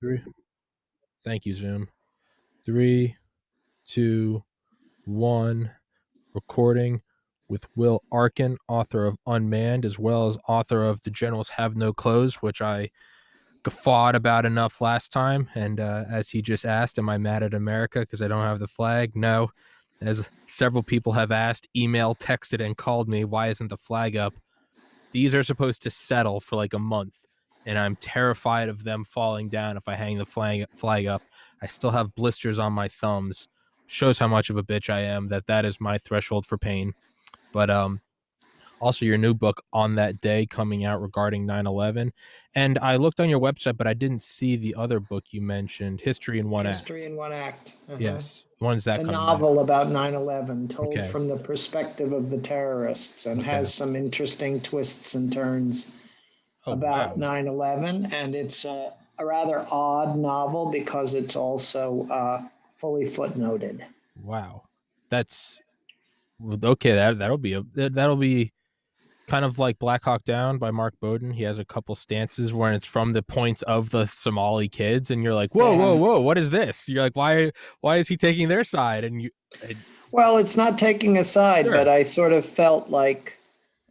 Three. Thank you, Zoom. Three, two, one. Recording with Will Arkin, author of Unmanned, as well as author of The Generals Have No Clothes, which I guffawed about enough last time. And as he just asked, am I mad at America because I don't have the flag? No. As several people have asked, emailed, texted, and called me, why isn't the flag up? These are supposed to settle for like a month, and I'm terrified of them falling down if I hang the flag up. I still have blisters on my thumbs. Shows how much of a bitch I am. That is my threshold for pain. But also your new book On That Day coming out regarding 9/11. And I looked on your website, but I didn't see the other book you mentioned, History in One History Act. in One Act. Yes. When's It's that a coming out? novel about 9/11 told Okay. from the perspective of the terrorists and Okay. has some interesting twists and turns Oh, about wow. 9/11. And it's a rather odd novel because it's also fully footnoted. Wow. That's okay. That'll be kind of like Black Hawk Down by Mark Bowden. He has a couple stances where it's from the points of the Somali kids, and you're like, whoa, whoa, Yeah. whoa, what is this? You're like, why is he taking their side? And Well, it's not taking a side, but sure, I sort of felt like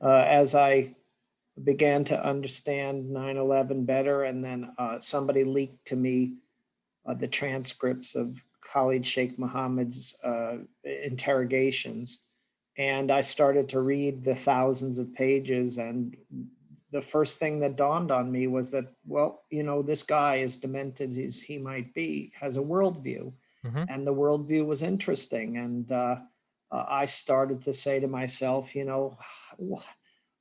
as I began to understand 9/11 better, and then somebody leaked to me the transcripts of Khalid Sheikh Mohammed's interrogations. And I started to read the thousands of pages. And the first thing that dawned on me was that, well, this guy, as demented as he might be, has a worldview. mm-hmm. And the worldview was interesting. And I started to say to myself,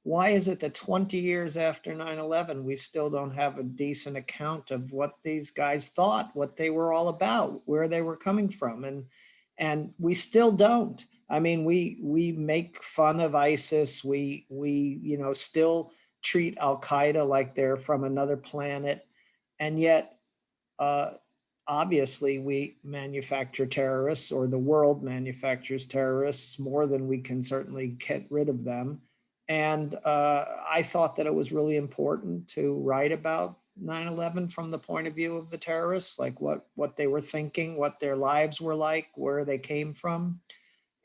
why is it that 20 years after 9/11 we still don't have a decent account of what these guys thought, what they were all about, where they were coming from? And we still don't. I mean, we make fun of ISIS. We still treat Al Qaeda like they're from another planet, and yet uh, obviously we manufacture terrorists, or the world manufactures terrorists more than we can certainly get rid of them. And I thought that it was really important to write about 9/11 from the point of view of the terrorists, like what they were thinking, what their lives were like, where they came from.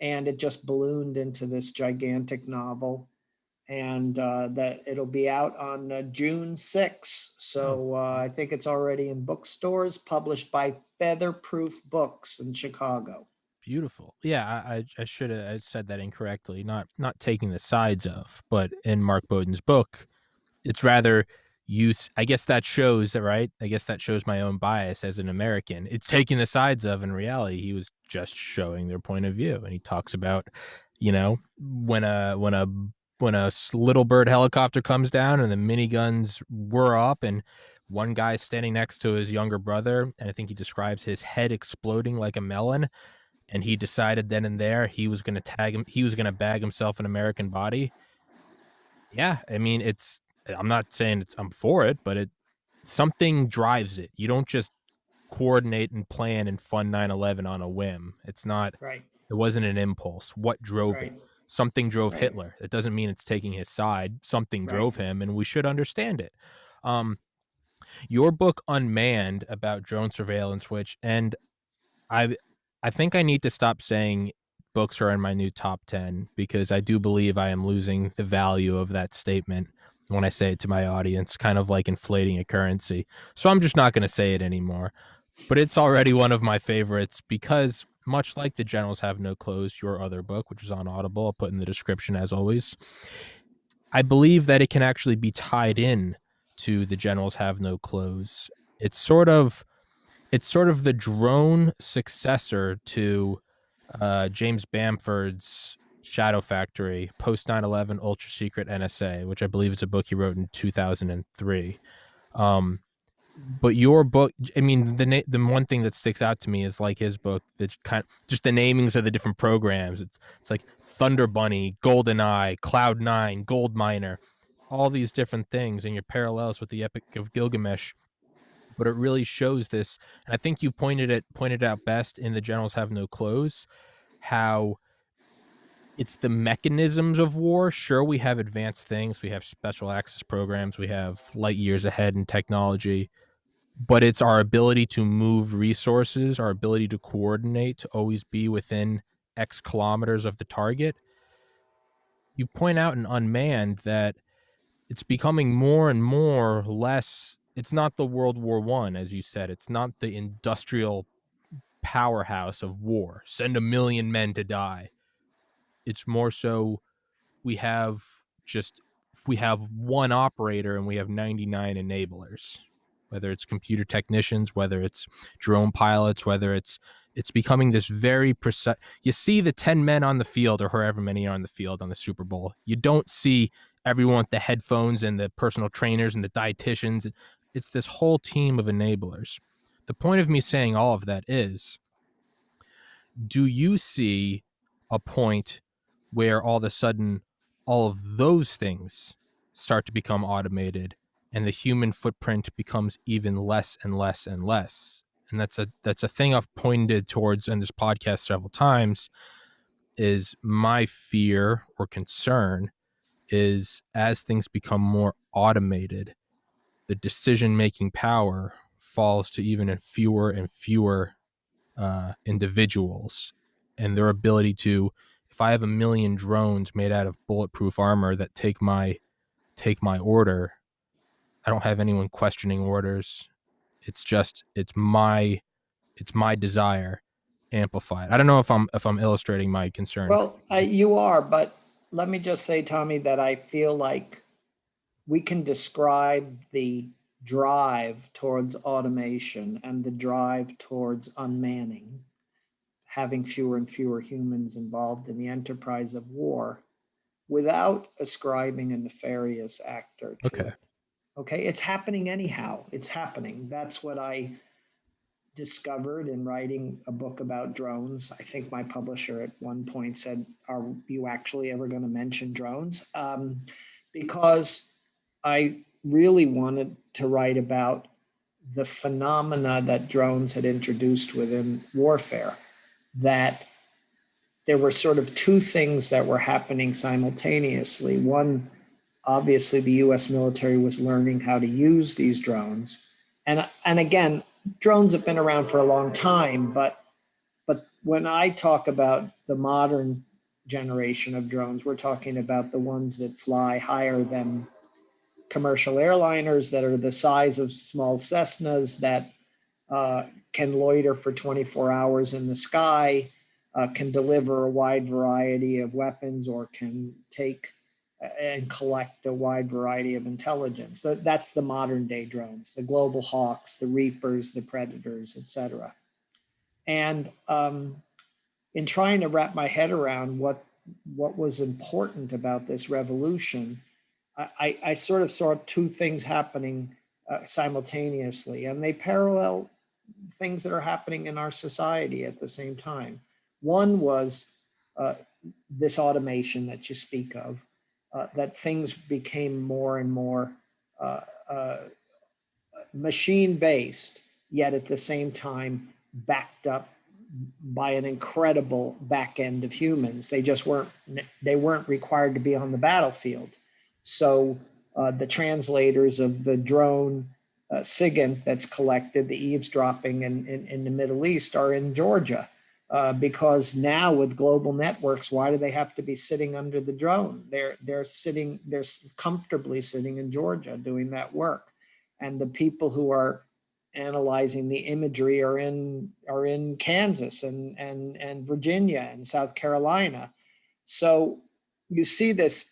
And it just ballooned into this gigantic novel. And that it'll be out on June 6th. Oh, So I think it's already in bookstores, published by Featherproof Books in Chicago. beautiful. Yeah, I should have said that incorrectly. Not taking the sides of, but in Mark Bowden's book, it's rather use. I guess that shows that, right? I guess that shows my own bias as an American. It's taking the sides of. In reality, he was just showing their point of view, and he talks about, when a little bird helicopter comes down and the miniguns whir up, and one guy's standing next to his younger brother, and I think he describes his head exploding like a melon, and he decided then and there he was going to tag him. He was going to bag himself an American body. Yeah, I mean, I'm not saying I'm for it, but something drives it. You don't just coordinate and plan and fund 9/11 on a whim. It's not. Right, It wasn't an impulse. What drove it? right, Something drove right, Hitler. It doesn't mean it's taking his side. Something right. drove him, and we should understand it. Um, your book Unmanned about drone surveillance, which and I I think I need to stop saying books are in my new top 10 because I do believe I am losing the value of that statement when I say it to my audience, kind of like inflating a currency. So I'm just not going to say it anymore. But it's already one of my favorites because, much like The Generals Have No Clothes, your other book, which is on Audible, I'll put in the description as always, I believe that it can actually be tied in to The Generals Have No Clothes. It's sort of the drone successor to James Bamford's Shadow Factory, post 9/11 ultra secret NSA, which I believe is a book he wrote in 2003. Um, but your book, I mean, the one thing that sticks out to me is like his book, that kind of just the namings of the different programs. It's like Thunder Bunny, Golden Eye, Cloud Nine, Gold Miner, all these different things, and your parallels with the Epic of Gilgamesh. But it really shows this, and I think you pointed out best in The Generals Have No Clothes, how it's the mechanisms of war. Sure, we have advanced things, we have special access programs, we have light years ahead in technology, but it's our ability to move resources, our ability to coordinate, to always be within X kilometers of the target. You point out in Unmanned that it's becoming more and more less. It's not the World War One, as you said. It's not the industrial powerhouse of war. Send 1,000,000 men to die. It's more so we have just we have one operator and we have 99 enablers, whether it's computer technicians, whether it's drone pilots, whether it's becoming this very precise. You see the 10 men on the field or however many are on the field on the Super Bowl. You don't see everyone with the headphones and the personal trainers and the dietitians. It's this whole team of enablers. The point of me saying all of that is, do you see a point where all of a sudden all of those things start to become automated and the human footprint becomes even less and less and less? And that's a thing I've pointed towards in this podcast several times. Is my fear or concern is, as things become more automated, the decision making power falls to even fewer and fewer individuals, and their ability to, if I have 1,000,000 drones made out of bulletproof armor that take my order, I don't have anyone questioning orders. It's my desire amplified. I don't know if I'm illustrating my concern. Well, you are, but let me just say, Tommy, that I feel like we can describe the drive towards automation and the drive towards unmanning, having fewer and fewer humans involved in the enterprise of war, without ascribing a nefarious actor to Okay. it. Okay, it's happening anyhow. It's happening. That's what I discovered in writing a book about drones. I think my publisher at one point said, "Are you actually ever going to mention drones?" Because I really wanted to write about the phenomena that drones had introduced within warfare, that there were sort of two things that were happening simultaneously. One, obviously, the US military was learning how to use these drones. And again, drones have been around for a long time, but when I talk about the modern generation of drones, we're talking about the ones that fly higher than commercial airliners, that are the size of small Cessnas, that uh, can loiter for 24 hours in the sky, can deliver a wide variety of weapons, or can take and collect a wide variety of intelligence. That's the modern day drones, the Global Hawks, the Reapers, the Predators, etc. And in trying to wrap my head around what was important about this revolution, I sort of saw two things happening simultaneously, and they parallel things that are happening in our society at the same time. One was uh, this automation that you speak of, that things became more and more uh, uh, machine based, yet at the same time backed up by an incredible back end of humans. They weren't required to be on the battlefield. So the translators of the drone SIGINT that's collected, the eavesdropping in the Middle East, are in Georgia. Because now with global networks, why do they have to be sitting under the drone? They're comfortably sitting in Georgia doing that work, and the people who are analyzing the imagery are in Kansas and Virginia and South Carolina. So you see this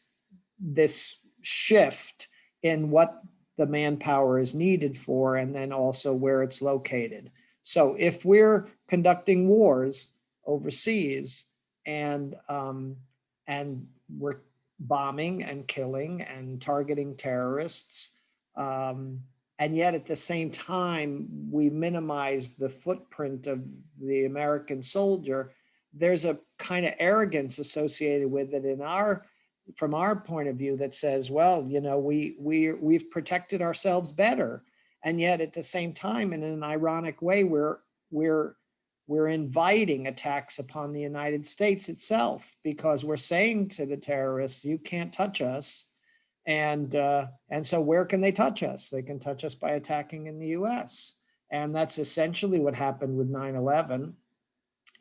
shift in what the manpower is needed for, and then also where it's located. So if we're conducting wars overseas, and we're bombing and killing and targeting terrorists, um, and yet at the same time we minimize the footprint of the American soldier, there's a kind of arrogance associated with it from our point of view, that says, well, we've protected ourselves better, and yet at the same time, in an ironic way, we're we're inviting attacks upon the United States itself, because we're saying to the terrorists, you can't touch us. And so where can they touch us? They can touch us by attacking in the US. And that's essentially what happened with 9/11.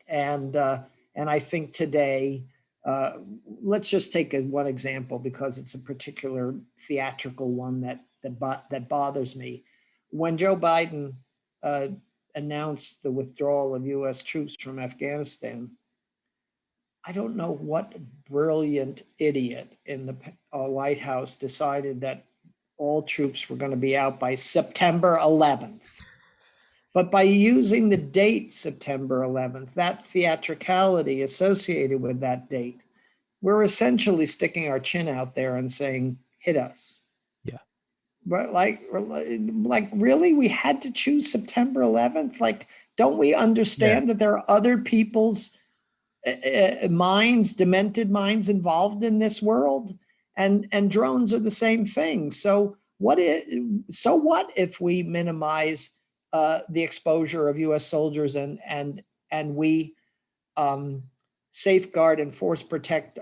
And and I think today, uh, let's just take one example because it's a particular theatrical one that bothers me. When Joe Biden uh, announced the withdrawal of U.S. troops from Afghanistan, I don't know what brilliant idiot in the White House decided that all troops were going to be out by September 11th. But by using the date September 11th, that theatricality associated with that date, we're essentially sticking our chin out there and saying, hit us. Yeah. But like really, we had to choose September 11th? Like, don't we Yeah. understand that there are other people's minds, demented minds involved in this world? And drones are the same thing. So what if we minimize the exposure of U.S. soldiers and we um, safeguard and force protect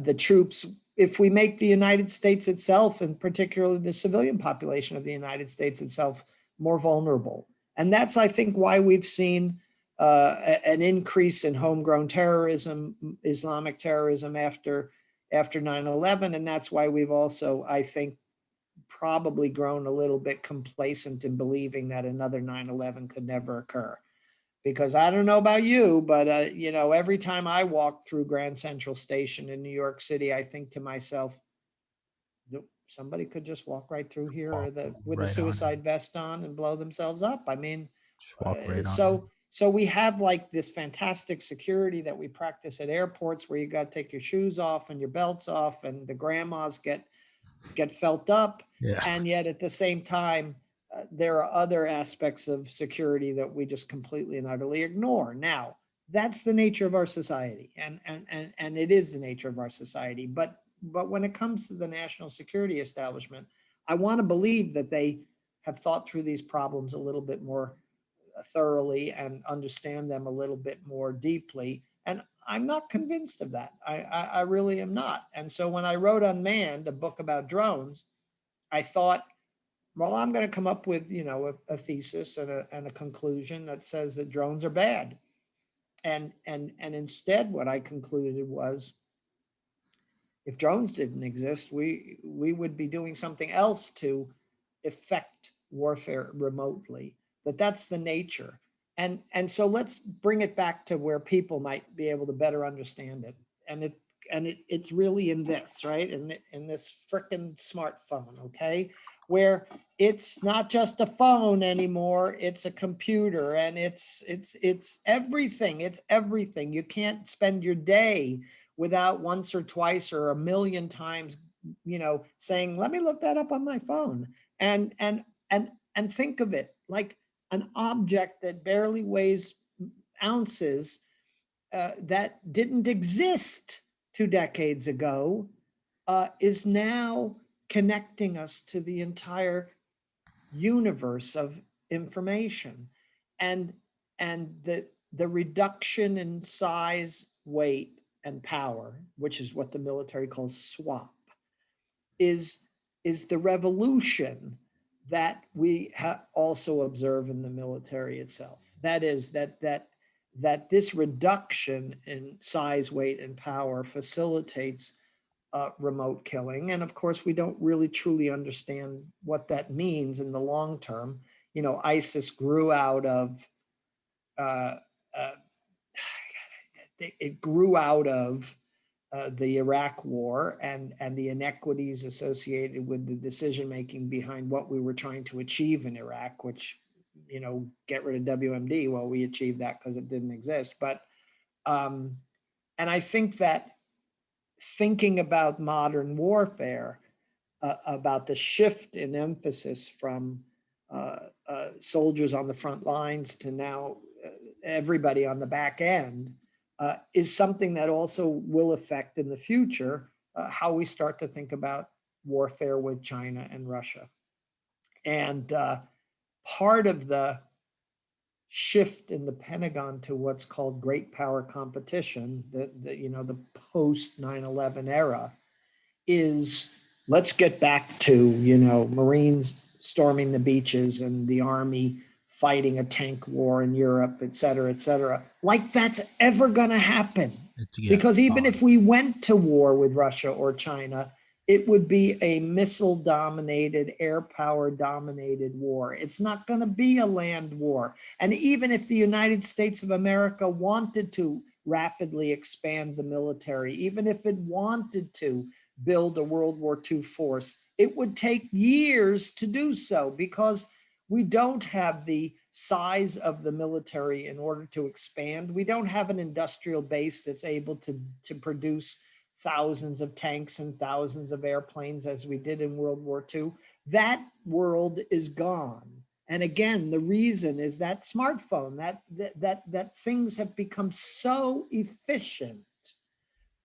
the troops if we make the United States itself, and particularly the civilian population of the United States itself, more vulnerable? And that's, I think, why we've seen an increase in homegrown terrorism, Islamic terrorism after 9/11. And that's why we've also, I think, probably grown a little bit complacent in believing that another 9/11 could never occur. Because I don't know about you, but every time I walk through Grand Central Station in New York City, I think to myself, somebody could just walk right through here Walk with a right on in. suicide vest on and blow themselves up. I mean, Just walk right on in. so we have like this fantastic security that we practice at airports where you got to take your shoes off and your belts off, and the grandmas get felt up. Yeah. And yet at the same time, there are other aspects of security that we just completely and utterly ignore. Now, that's the nature of our society, and it is the nature of our society. But when it comes to the national security establishment, I want to believe that they have thought through these problems a little bit more thoroughly and understand them a little bit more deeply. And I'm not convinced of that. I really am not. And so when I wrote Unmanned, a book about drones, I thought, well, I'm going to come up with, a thesis and a conclusion that says that drones are bad. And instead, what I concluded was, if drones didn't exist, we would be doing something else to effect warfare remotely. That's the nature. And so let's bring it back to where people might be able to better understand it. And it's really in this, right? In this frickin' smartphone, okay? Where it's not just a phone anymore, it's a computer, and it's everything. It's everything. You can't spend your day without once or twice or a million times, saying, let me look that up on my phone. And think of it like an object that barely weighs ounces, that didn't exist 2 decades ago, is now connecting us to the entire universe of information. And and the the reduction in size, weight, and power, which is what the military calls swap, is the revolution that we also observe in the military itself. That is that this reduction in size, weight, and power facilitates remote killing. And of course, we don't really truly understand what that means in the long term. ISIS grew out of uh, uh, it grew out of the Iraq War and the inequities associated with the decision making behind what we were trying to achieve in Iraq, which, get rid of WMD. Well, we achieved that because it didn't exist. But and I think that thinking about modern warfare, about the shift in emphasis from soldiers on the front lines to now everybody on the back end, is something that also will affect in the future how we start to think about warfare with China and Russia. And part of the shift in the Pentagon to what's called great power competition, the post 9/11 era, is let's get back to, Marines storming the beaches and the army fighting a tank war in Europe, et cetera, et cetera. Like that's ever going to happen. Yeah, Because even gone. if we went to war with Russia or China, it would be a missile dominated, air power dominated war. It's not going to be a land war. And even if the United States of America wanted to rapidly expand the military, even if it wanted to build a World War II force, it would take years to do so because we don't have the size of the military in order to expand. We don't have an industrial base that's able to produce thousands of tanks and thousands of airplanes as we did in World War II. That world is gone. And again, the reason is that smartphone, that things have become so efficient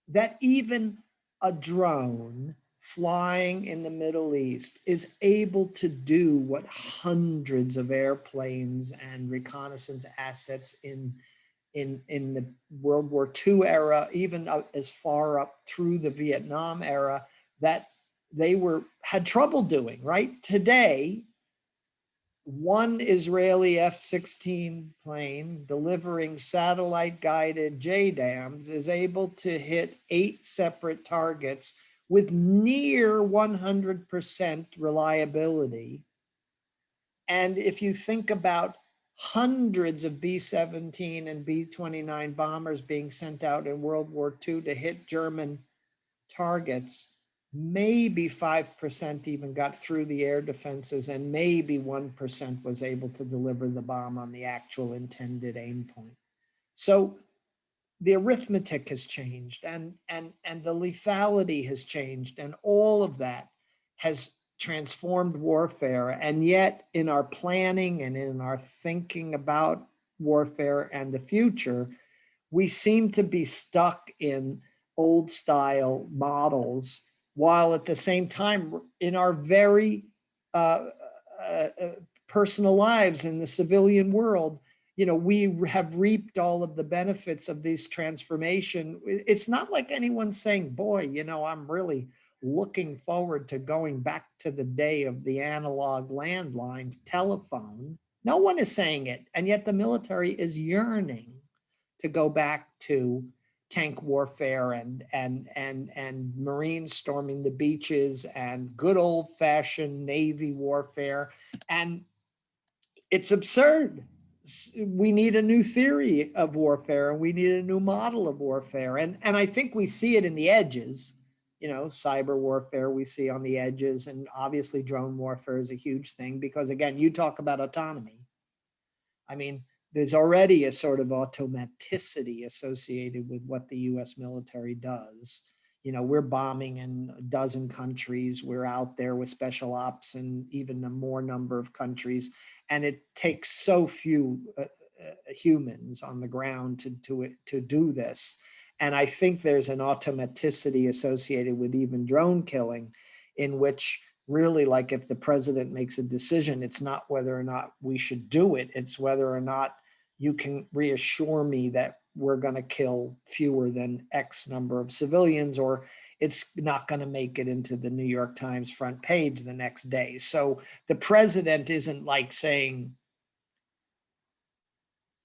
that even a drone flying in the Middle East is able to do what hundreds of airplanes and reconnaissance assets in the World War II era, even as far up through the Vietnam era, that they had trouble doing. Right today, one Israeli F-16 plane delivering satellite-guided JDAMs is able to hit 8 separate targets with near 100% reliability. And if you think about hundreds of B-17 and B-29 bombers being sent out in World War II to hit German targets, maybe 5% even got through the air defenses, and maybe 1% was able to deliver the bomb on the actual intended aim point. So the arithmetic has changed, and the lethality has changed, and all of that has transformed warfare. And yet in our planning and in our thinking about warfare and the future, we seem to be stuck in old style models, while at the same time in our very uh, uh, personal lives in the civilian world, we have reaped all of the benefits of this transformation. It's not like anyone's saying, boy, I'm really looking forward to going back to the day of the analog landline telephone. No one is saying it, and yet the military is yearning to go back to tank warfare and Marines storming the beaches and good old fashioned Navy warfare. And it's absurd. We need a new theory of warfare, and we need a new model of warfare. And I think we see it in the edges. Cyber warfare we see on the edges, and obviously drone warfare is a huge thing because, again, you talk about autonomy. I mean, there's already a sort of automaticity associated with what the US military does. We're bombing in a dozen countries. We're out there with special ops in even a more number of countries. And it takes so few humans on the ground to do this. And I think there's an automaticity associated with even drone killing, in which really, like, if the president makes a decision, it's not whether or not we should do it, it's whether or not you can reassure me that we're going to kill fewer than X number of civilians, or it's not going to make it into the New York Times front page the next day. So the president isn't like saying,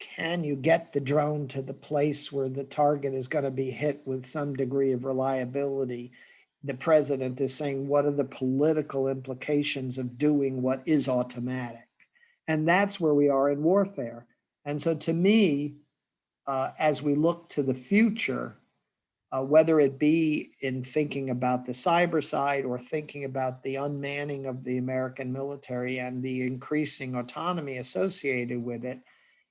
can you get the drone to the place where the target is going to be hit with some degree of reliability? The president is saying, what are the political implications of doing what is automatic? And that's where we are in warfare. And so to me, as we look to the future, whether it be in thinking about the cyber side or thinking about the unmanning of the American military and the increasing autonomy associated with it,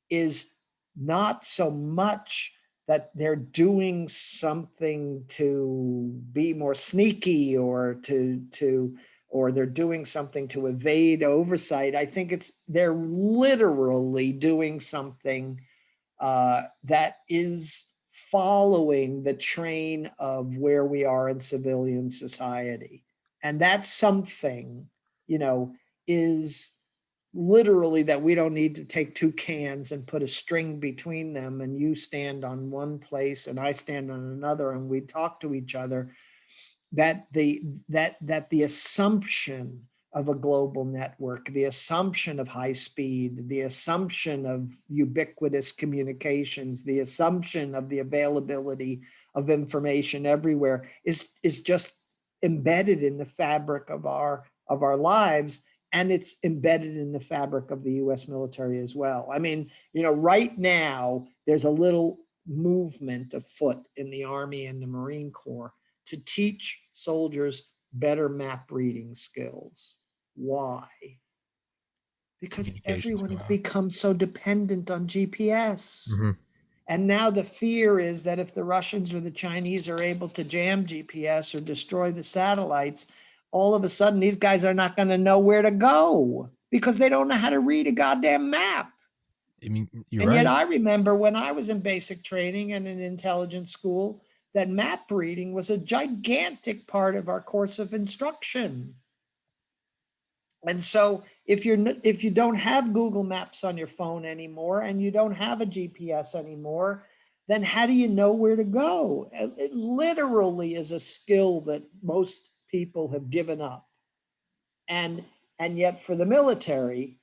is not so much that they're doing something to be more sneaky or or they're doing something to evade oversight. I think they're literally doing something that is following the train of where we are in civilian society. And that something, is literally that we don't need to take two cans and put a string between them, and you stand on one place and I stand on another, and we talk to each other. that the assumption of a global network, the assumption of high speed, the assumption of ubiquitous communications, the assumption of the availability of information everywhere is just embedded in the fabric of our lives, and it's embedded in the fabric of the US military as well. I mean, right now there's a little movement afoot in the Army and the Marine Corps to teach soldiers better map reading skills. Why? Because Communication everyone has skills. become so dependent on GPS. Mm-hmm. And now the fear is that if the Russians or the Chinese are able to jam GPS or destroy the satellites, all of a sudden these guys are not going to know where to go because they don't know how to read a goddamn map. I mean, you're And yet right. I remember when I was in basic training and in intelligence school that map reading was a gigantic part of our course of instruction. And so if you don't have Google Maps on your phone anymore and you don't have a GPS anymore, then how do you know where to go? It literally is a skill that most people have given up. And and yet for the military,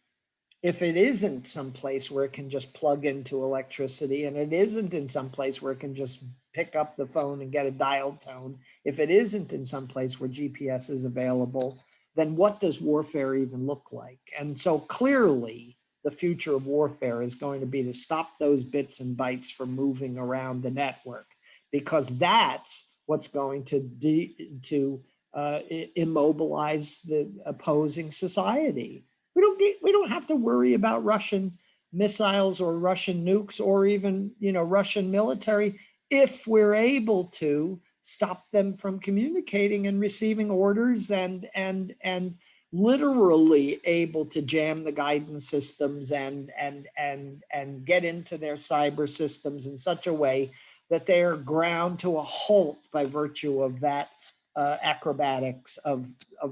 if it isn't someplace where it can just plug into electricity, and it isn't in some place where it can just pick up the phone and get a dial tone, if it isn't in some place where GPS is available, then what does warfare even look like? And so clearly, the future of warfare is going to be to stop those bits and bytes from moving around the network, because that's what's going to immobilize the opposing society. We don't have to worry about Russian missiles or Russian nukes or even Russian military if we're able to stop them from communicating and receiving orders and literally able to jam the guidance systems and get into their cyber systems in such a way that they are ground to a halt by virtue of that acrobatics of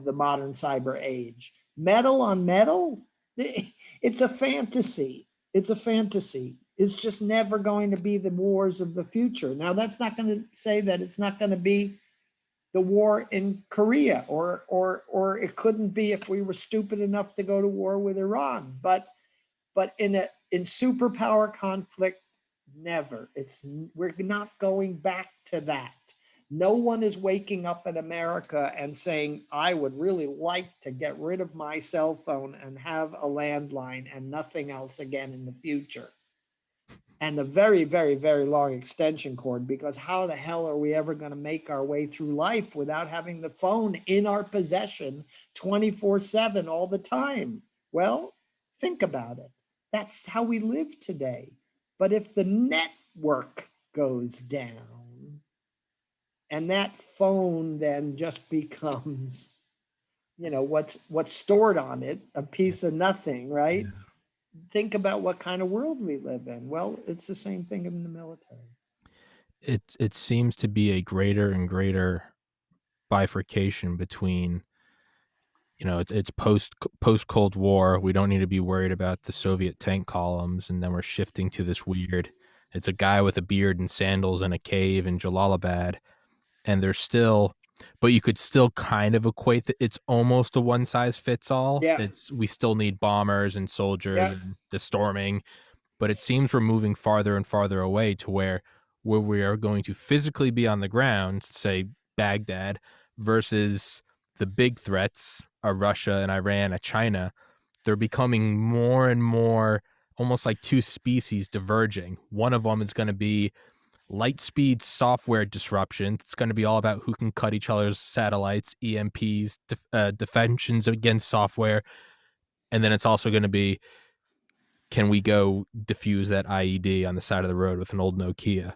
the modern cyber age. Metal on metal, it's a fantasy. It's a fantasy. It's just never going to be the wars of the future. Now, that's not going to say that it's not going to be the war in Korea, or it couldn't be if we were stupid enough to go to war with Iran. But in superpower conflict, never. We're not going back to that. No one is waking up in America and saying, I would really like to get rid of my cell phone and have a landline and nothing else again in the future. And the very, very, very long extension cord, because how the hell are we ever going to make our way through life without having the phone in our possession 24/7 all the time? Well, think about it. That's how we live today. But if the network goes down and that phone then just becomes, what's stored on it, a piece of nothing, right? Yeah. Think about what kind of world we live in. Well, it's the same thing in the military. It seems to be a greater and greater bifurcation between, it's post Cold War. We don't need to be worried about the Soviet tank columns, and then we're shifting to this weird. It's a guy with a beard and sandals in a cave in Jalalabad, and there's still, but you could still kind of equate that it's almost a one size fits all. Yeah, It's we still need bombers and soldiers yeah, and the storming, but it seems we're moving farther and farther away to where we are going to physically be on the ground, say Baghdad, versus the big threats are Russia and Iran and China. They're becoming more and more almost like two species diverging. One of them is going to be light speed software disruption. It's going to be all about who can cut each other's satellites, EMPs, defensions against software. And then it's also going to be, can we go defuse that IED on the side of the road with an old Nokia?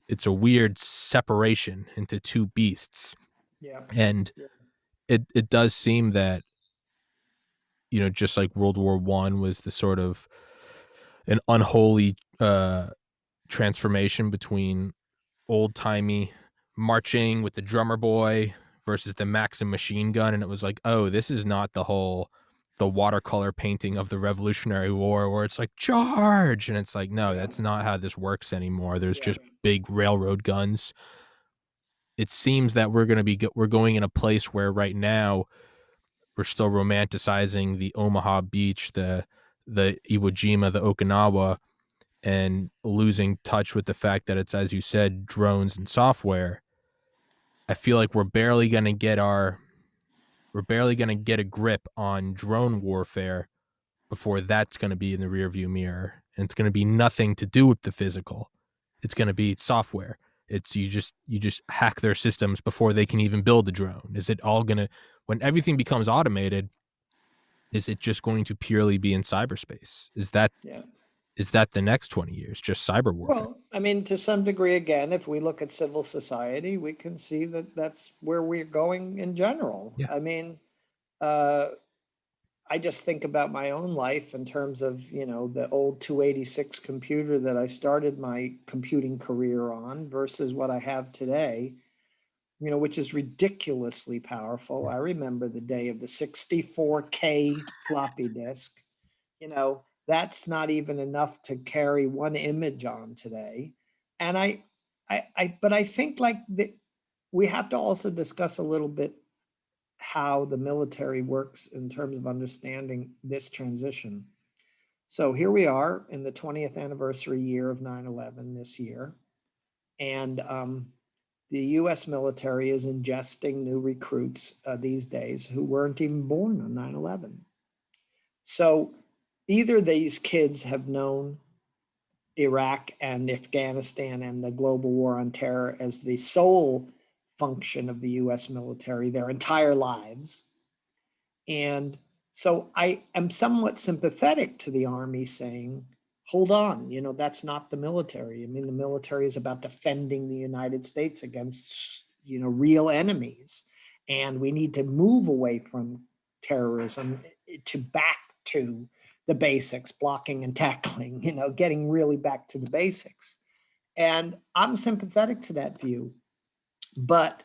It's a weird separation into two beasts. yeah, And yeah, it does seem that, just like World War One was the sort of an unholy transformation between old timey marching with the drummer boy versus the Maxim machine gun, and it was like, oh, this is not the watercolor painting of the Revolutionary War where it's like charge, and it's like, no, yeah, that's not how this works anymore. There's yeah. just big railroad guns. it seems that we're going in a place where right now we're still romanticizing the Omaha beach, the Iwo Jima, the Okinawa, and losing touch with the fact that it's, as you said, drones and software. I feel like we're barely going to get a grip on drone warfare before that's going to be in the rearview mirror, and it's going to be nothing to do with the physical. It's going to be software. It's you just hack their systems before they can even build a drone. Is it all going to, when everything becomes automated, is it just going to purely be in cyberspace? Yeah. Is that the next 20 years just cyber warfare? Well, I mean, to some degree, again, if we look at civil society, we can see that that's where we're going in general. Yeah. I mean, uh, I just think about my own life in terms of, the old 286 computer that I started my computing career on versus what I have today, which is ridiculously powerful. I remember the day of the 64K floppy disk. That's not even enough to carry one image on today. And but I think like we have to also discuss a little bit how the military works in terms of understanding this transition. So here we are in the 20th anniversary year of 9/11 this year. And the US military is ingesting new recruits these days who weren't even born on 9/11. So either these kids have known Iraq and Afghanistan and the global war on terror as the sole function of the US military their entire lives. And so I am somewhat sympathetic to the Army saying, hold on, that's not the military. I mean, the military is about defending the United States against, real enemies. And we need to move away from terrorism to back to the basics, blocking and tackling, getting really back to the basics. And I'm sympathetic to that view. But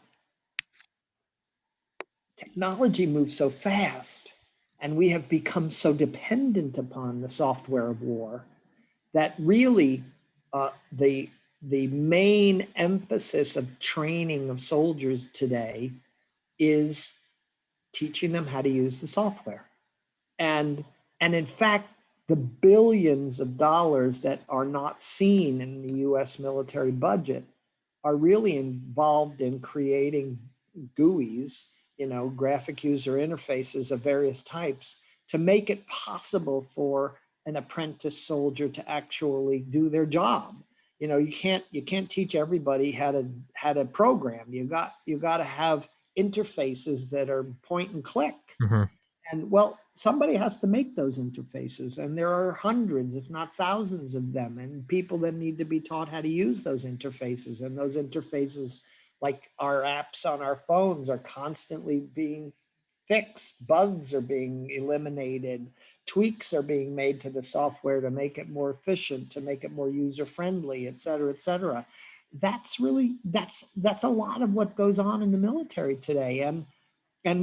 technology moves so fast and we have become so dependent upon the software of war that really the main emphasis of training of soldiers today is teaching them how to use the software. And in fact, the billions of dollars that are not seen in the US military budget are really involved in creating GUIs, graphic user interfaces of various types to make it possible for an apprentice soldier to actually do their job. You can't teach everybody how to program. You got to have interfaces that are point and click. Mm-hmm. And well, somebody has to make those interfaces, and there are hundreds, if not thousands of them. And people then need to be taught how to use those interfaces. And those interfaces, like our apps on our phones, are constantly being fixed. Bugs are being eliminated. Tweaks are being made to the software to make it more efficient, to make it more user friendly, et cetera, et cetera. That's a lot of what goes on in the military today. And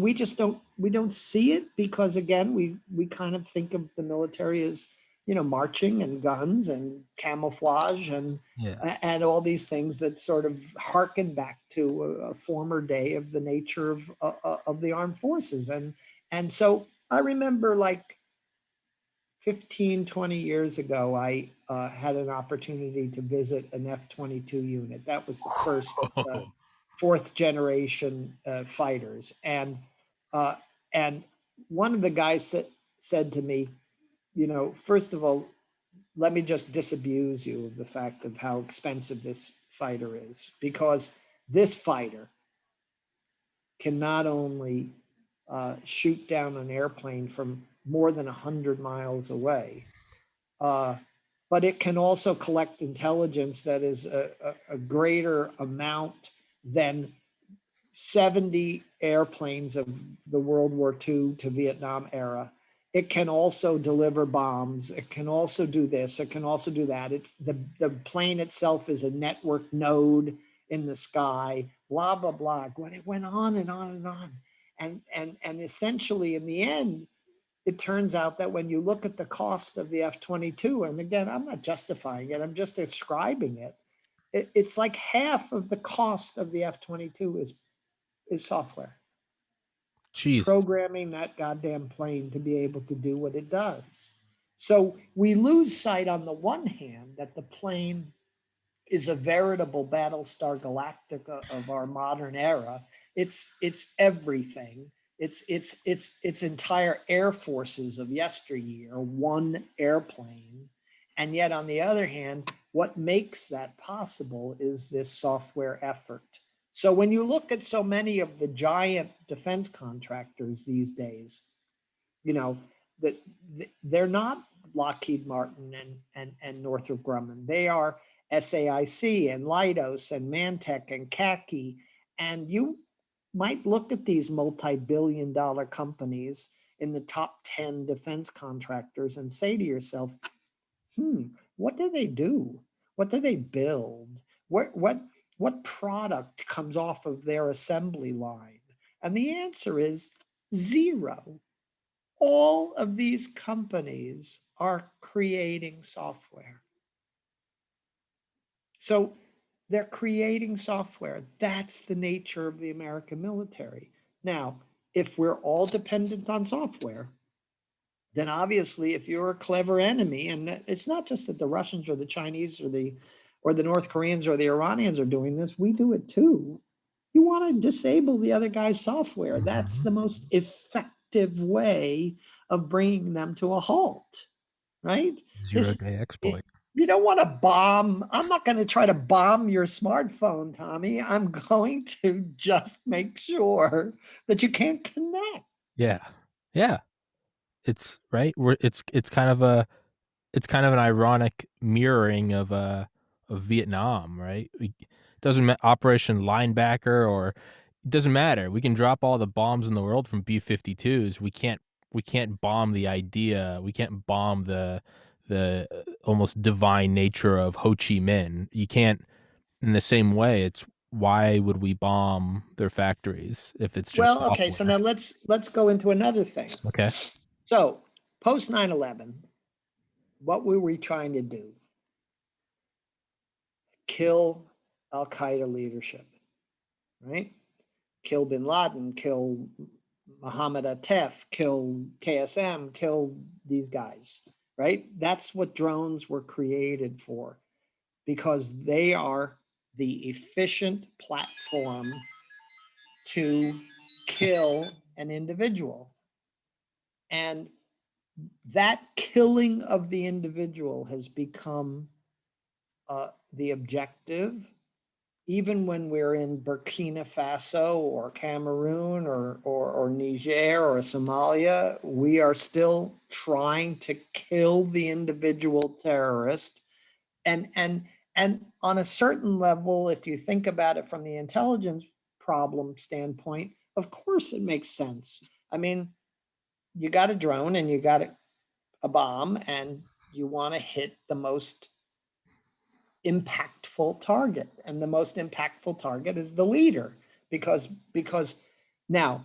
we don't see it because again we kind of think of the military as marching and guns and camouflage Yeah. and all these things that sort of harken back to a former day of the nature of the armed forces. And so I remember like 15-20 years ago I had an opportunity to visit an F-22 unit. That was the first of the fourth generation fighters. Uh, and one of the guys said to me, first of all, let me just disabuse you of the fact of how expensive this fighter is, because this fighter can not only shoot down an airplane from more than 100 miles away, uh, but it can also collect intelligence that is a greater amount than 70 airplanes of the World War II to Vietnam era. It can also deliver bombs. It can also do this. It can also do that. It's the plane itself is a network node in the sky. Blah blah blah. When it went on and on and on, and essentially in the end, it turns out that when you look at the cost of the F-22, and again, I'm not justifying it. I'm just describing it. It's like half of the cost of the F-22 is software. Jesus. Programming that goddamn plane to be able to do what it does. So we lose sight on the one hand that the plane is a veritable Battlestar Galactica of our modern era. It's everything. It's entire air forces of yesteryear, one airplane. And yet, on the other hand, what makes that possible is this software effort. So when you look at so many of the giant defense contractors these days, you know, that they're not Lockheed Martin and Northrop Grumman. They are SAIC and Leidos and Mantech and CACI. And you might look at these multi-billion dollar companies in the top 10 defense contractors and say to yourself, what do they do? What do they build? What product comes off of their assembly line? And the answer is zero. All of these companies are creating software. So they're creating software. That's the nature of the American military. Now, if we're all dependent on software, then obviously if you're a clever enemy, and it's not just that the Russians or the Chinese or the North Koreans or the Iranians are doing this, we do it too. You want to disable the other guy's software. That's Mhm. the most effective way of bringing them to a halt, right? Zero This day it, exploit. you don't want to bomb. I'm not going to try to bomb your smartphone, Tommy. I'm going to just make sure that you can't connect. Yeah. Yeah. It's right. It's kind of an ironic mirroring of Vietnam, right? It doesn't Operation Linebacker or it doesn't matter. We can drop all the bombs in the world from B-52s. We can't bomb the idea. We can't bomb the almost divine nature of Ho Chi Minh. You can't in the same way. It's why would we bomb their factories if it's just Well, okay, so software? now let's go into another thing. Okay. So, post 9/11, what were we trying to do? Kill Al Qaeda leadership, right? Kill bin Laden, kill Mohammed Atef, kill KSM, kill these guys, right? That's what drones were created for because they are the efficient platform to kill an individual. And that killing of the individual has become the objective, even when we're in Burkina Faso or Cameroon or Niger or Somalia, we are still trying to kill the individual terrorist. And on a certain level, if you think about it from the intelligence problem standpoint, of course it makes sense. I mean, you got a drone and you got a bomb and you want to hit the most impactful target, and the most impactful target is the leader, because now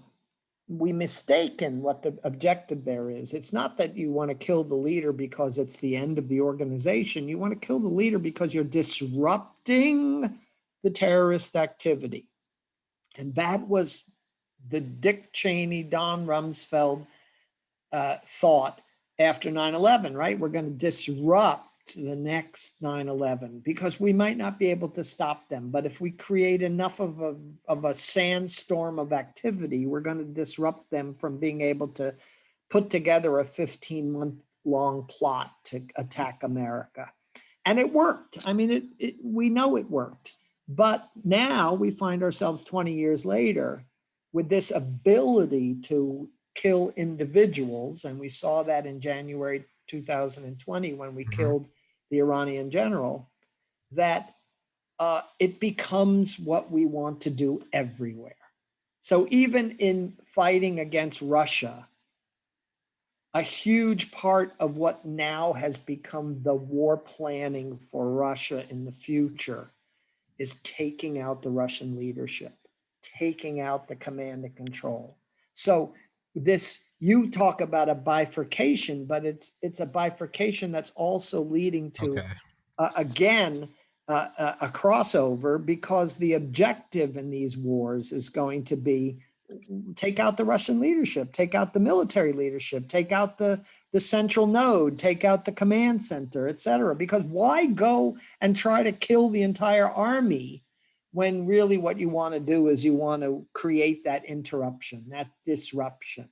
we mistaken what the objective there is. It's not that you want to kill the leader because it's the end of the organization. You want to kill the leader because you're disrupting the terrorist activity. And that was the Dick Cheney, Don Rumsfeld thought after 9/11, right? We're going to disrupt the next 9/11 because we might not be able to stop them. But if we create enough of a sandstorm of activity, we're going to disrupt them from being able to put together a 15-month long plot to attack America. And it worked. I mean, we know it worked. But now we find ourselves 20 years later with this ability to kill individuals. And we saw that in January 2020 when we Mhm. killed the Iranian general, that it becomes what we want to do everywhere. So even in fighting against Russia, a huge part of what now has become the war planning for Russia in the future is taking out the Russian leadership, taking out the command and control. So this, you talk about a bifurcation, but it's a bifurcation that's also leading to Okay. again a crossover, because the objective in these wars is going to be take out the Russian leadership, take out the military leadership, take out the central node, take out the command center, et cetera. Because why go and try to kill the entire army when really what you want to do is you want to create that interruption, that disruption.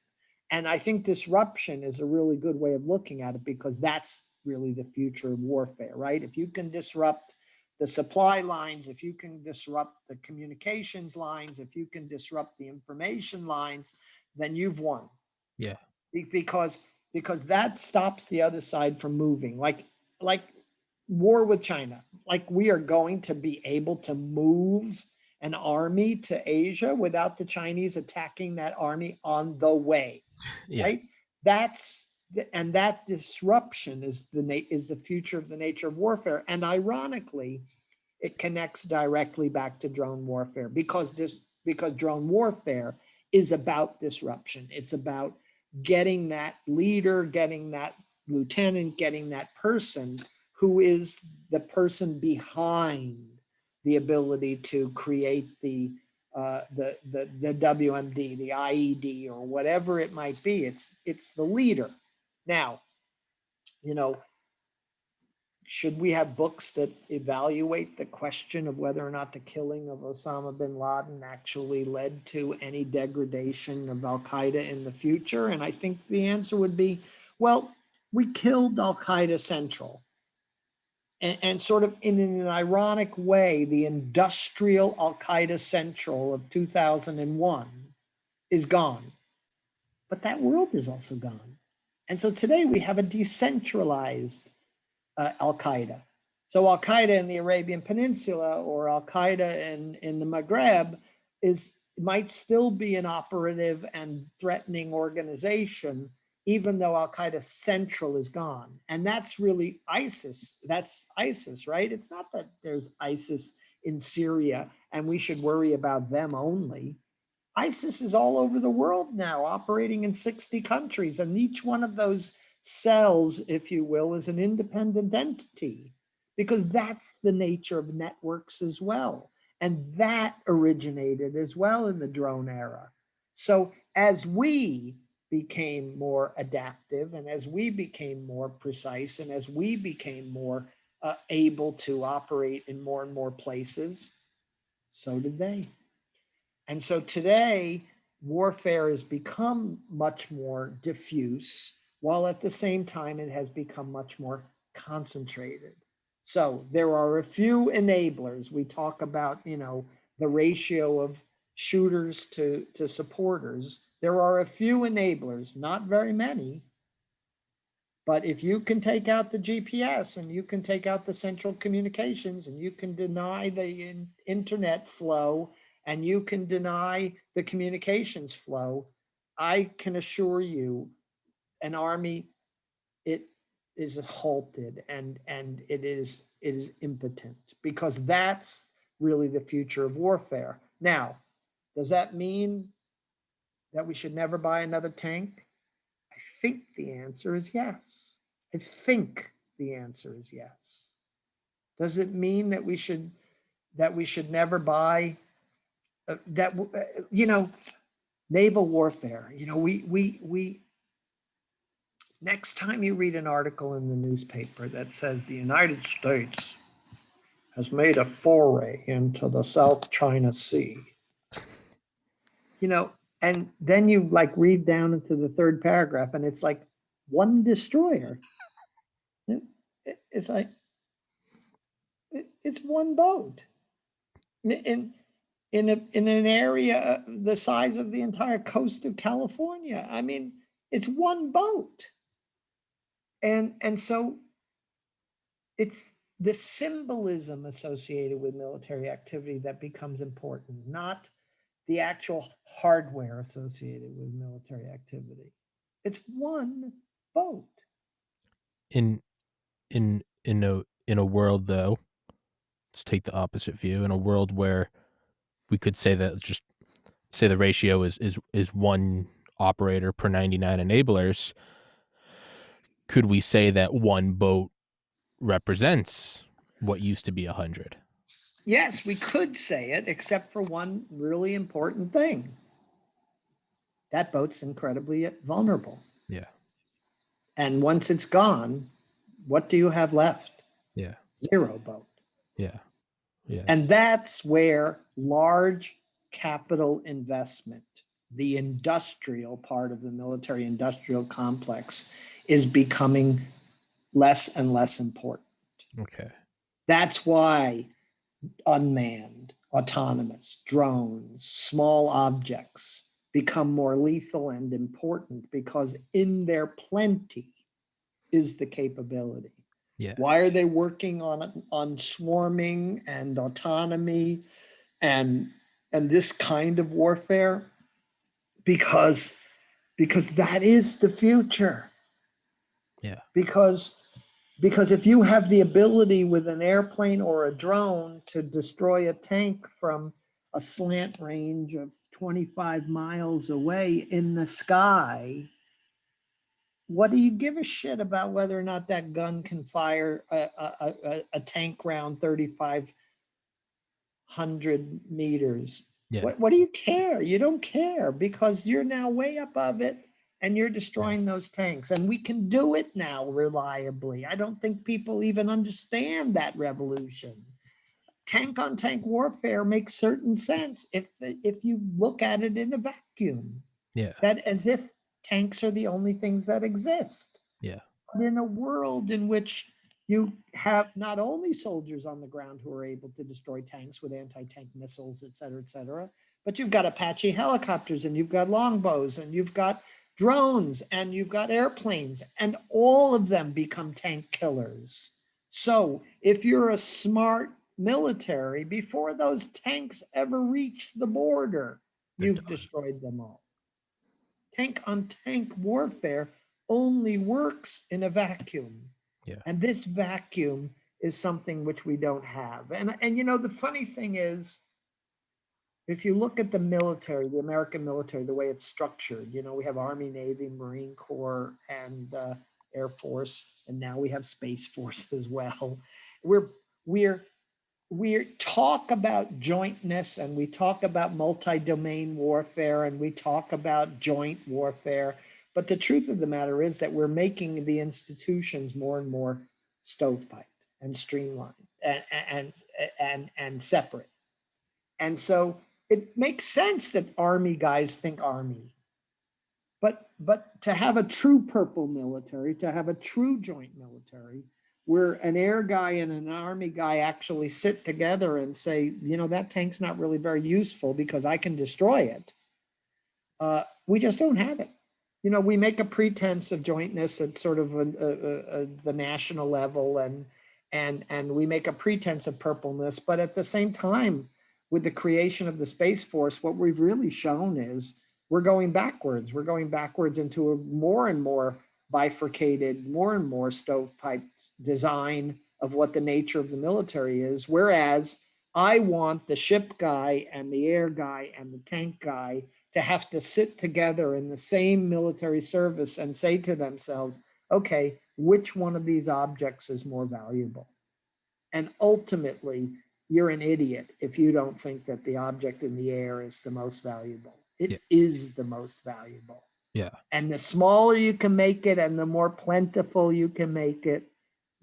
And I think disruption is a really good way of looking at it, because that's really the future of warfare, right? If you can disrupt the supply lines, if you can disrupt the communications lines, if you can disrupt the information lines, then you've won. Yeah. Because that stops the other side from moving. Like war with China. Like, we are going to be able to move an army to Asia without the Chinese attacking that army on the way, Yeah. right? That's and that disruption is the future of the nature of warfare. And ironically, it connects directly back to drone warfare, because drone warfare is about disruption. It's about getting that leader, getting that lieutenant, getting that person who is the person behind the ability to create the WMD, the IED, or whatever it might be. It's the leader. Now, you know, should we have books that evaluate the question of whether or not the killing of Osama bin Laden actually led to any degradation of Al Qaeda in the future? And I think the answer would be, well, we killed Al Qaeda Central. And sort of in an ironic way, the industrial Al Qaeda Central of 2001 is gone. But that world is also gone. And so today we have a decentralized Al Qaeda. So Al Qaeda in the Arabian Peninsula, or Al Qaeda in the Maghreb, might still be an operative and threatening organization, even though Al Qaeda Central is gone. And that's really ISIS. That's ISIS, right? It's not that there's ISIS in Syria and we should worry about them only. ISIS is all over the world now, operating in 60 countries, and each one of those cells, if you will, is an independent entity, because that's the nature of networks as well. And that originated as well in the drone era. So as we became more adaptive, and as we became more precise, and as we became more able to operate in more and more places, so did they. And so today, warfare has become much more diffuse, while at the same time it has become much more concentrated. So there are a few enablers. We talk about, the ratio of shooters to supporters. There are a few enablers, not very many, but if you can take out the GPS, and you can take out the central communications, and you can deny the internet flow, and you can deny the communications flow, I can assure you an army, it is halted, and it is impotent, because that's really the future of warfare. Now, does that mean that we should never buy another tank? I think the answer is yes. I think the answer is yes. Does it mean that we should never buy that? Naval warfare. We next time you read an article in the newspaper that says the United States has made a foray into the South China Sea, and then you like read down into the third paragraph, and it's like one destroyer. It's like it's one boat in in an area the size of the entire coast of California. I mean, it's one boat, and so it's the symbolism associated with military activity that becomes important, not the actual hardware associated with military activity. It's one boat. In in a world though, let's take the opposite view. In a world where we could say that, just say the ratio is one operator per 99 enablers, could we say that one boat represents what used to be 100. Yes, we could say it, except for one really important thing. That boat's incredibly vulnerable. Yeah. And once it's gone, what do you have left? Yeah. Zero boat. Yeah. Yeah. And that's where large capital investment, the industrial part of the military industrial complex, is becoming less and less important. Okay. That's why unmanned, autonomous, drones, small objects become more lethal and important because in their plenty is the capability. Yeah. Why are they working on swarming and autonomy and this kind of warfare? Because that is the future. Yeah. Because if you have the ability with an airplane or a drone to destroy a tank from a slant range of 25 miles away in the sky, what do you give a shit about whether or not that gun can fire a tank round 3,500 meters? Yeah. What do you care? You don't care because you're now way above it and you're Yeah. destroying those tanks. And we can do it now reliably. I don't think people even understand that revolution. Tank on tank warfare makes certain sense if you look at it in a vacuum, Yeah. that as if tanks are the only things that exist. Yeah. But in a world in which you have not only soldiers on the ground who are able to destroy tanks with anti-tank missiles, et cetera, but you've got Apache helicopters and you've got longbows and you've got drones and you've got airplanes, and all of them become tank killers. So if you're a smart military, before those tanks ever reach the border, They're you've done. destroyed them all. Tank on tank warfare only works in a vacuum. Yeah. And this vacuum is something which we don't have. And you know, the funny thing is, if you look at the military, the American military, the way it's structured, you know, we have Army, Navy, Marine Corps, and Air Force, and now we have Space Force as well. We're we're we talk about jointness and we talk about multi-domain warfare and we talk about joint warfare, but the truth of the matter is that we're making the institutions more and more stovepiped and streamlined and separate. And so it makes sense that army guys think army, but to have a true purple military, to have a true joint military, where an air guy and an army guy actually sit together and say, you know, that tank's not really very useful because I can destroy it. We just don't have it. You know, we make a pretense of jointness at sort of the national level, and we make a pretense of purpleness, but at the same time, with the creation of the Space Force, what we've really shown is we're going backwards. We're going backwards into a more and more bifurcated, more and more stovepipe design of what the nature of the military is. Whereas I want the ship guy and the air guy and the tank guy to have to sit together in the same military service and say to themselves, okay, which one of these objects is more valuable? And ultimately, you're an idiot if you don't think that the object in the air is the most valuable. Yeah. It is the most valuable. Yeah. And the smaller you can make it and the more plentiful you can make it,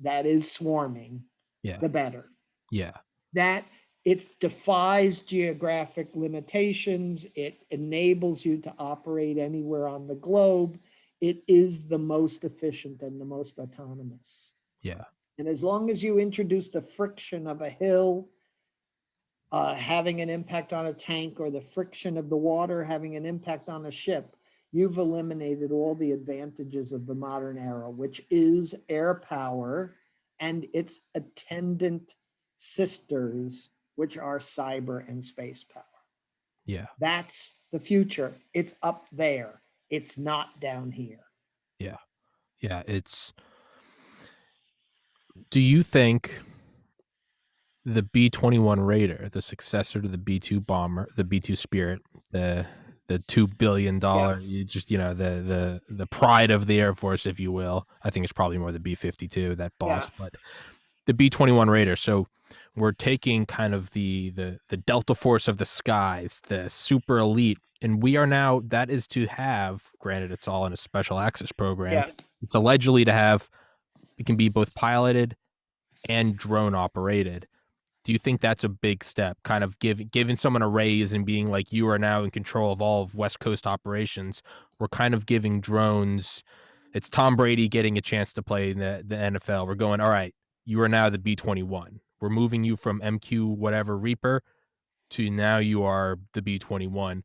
that is swarming, Yeah. the better. Yeah. That it defies geographic limitations. It enables you to operate anywhere on the globe. It is the most efficient and the most autonomous. Yeah. And as long as you introduce the friction of a hill having an impact on a tank, or the friction of the water having an impact on a ship, you've eliminated all the advantages of the modern era, which is air power and its attendant sisters, which are cyber and space power. Yeah. That's the future. It's up there. It's not down here. Yeah. Yeah. Do you think the B-21 Raider, the successor to the B-2 bomber, the B-2 Spirit, the $2 billion, Yeah. you just, you know, the pride of the Air Force, if you will. I think it's probably more the B-52 that Yeah. boss, but the B-21 Raider. So we're taking kind of the Delta Force of the skies, the super elite, and we are now, that is to have, granted it's all in a special access program, Yeah. it's allegedly to have, it can be both piloted and drone operated. Do you think that's a big step, kind of giving someone a raise and being like, you are now in control of all of West Coast operations? We're kind of giving drones, it's Tom Brady getting a chance to play in the NFL. We're going, all right, you are now the B-21. We're moving you from MQ whatever Reaper to now you are the B-21.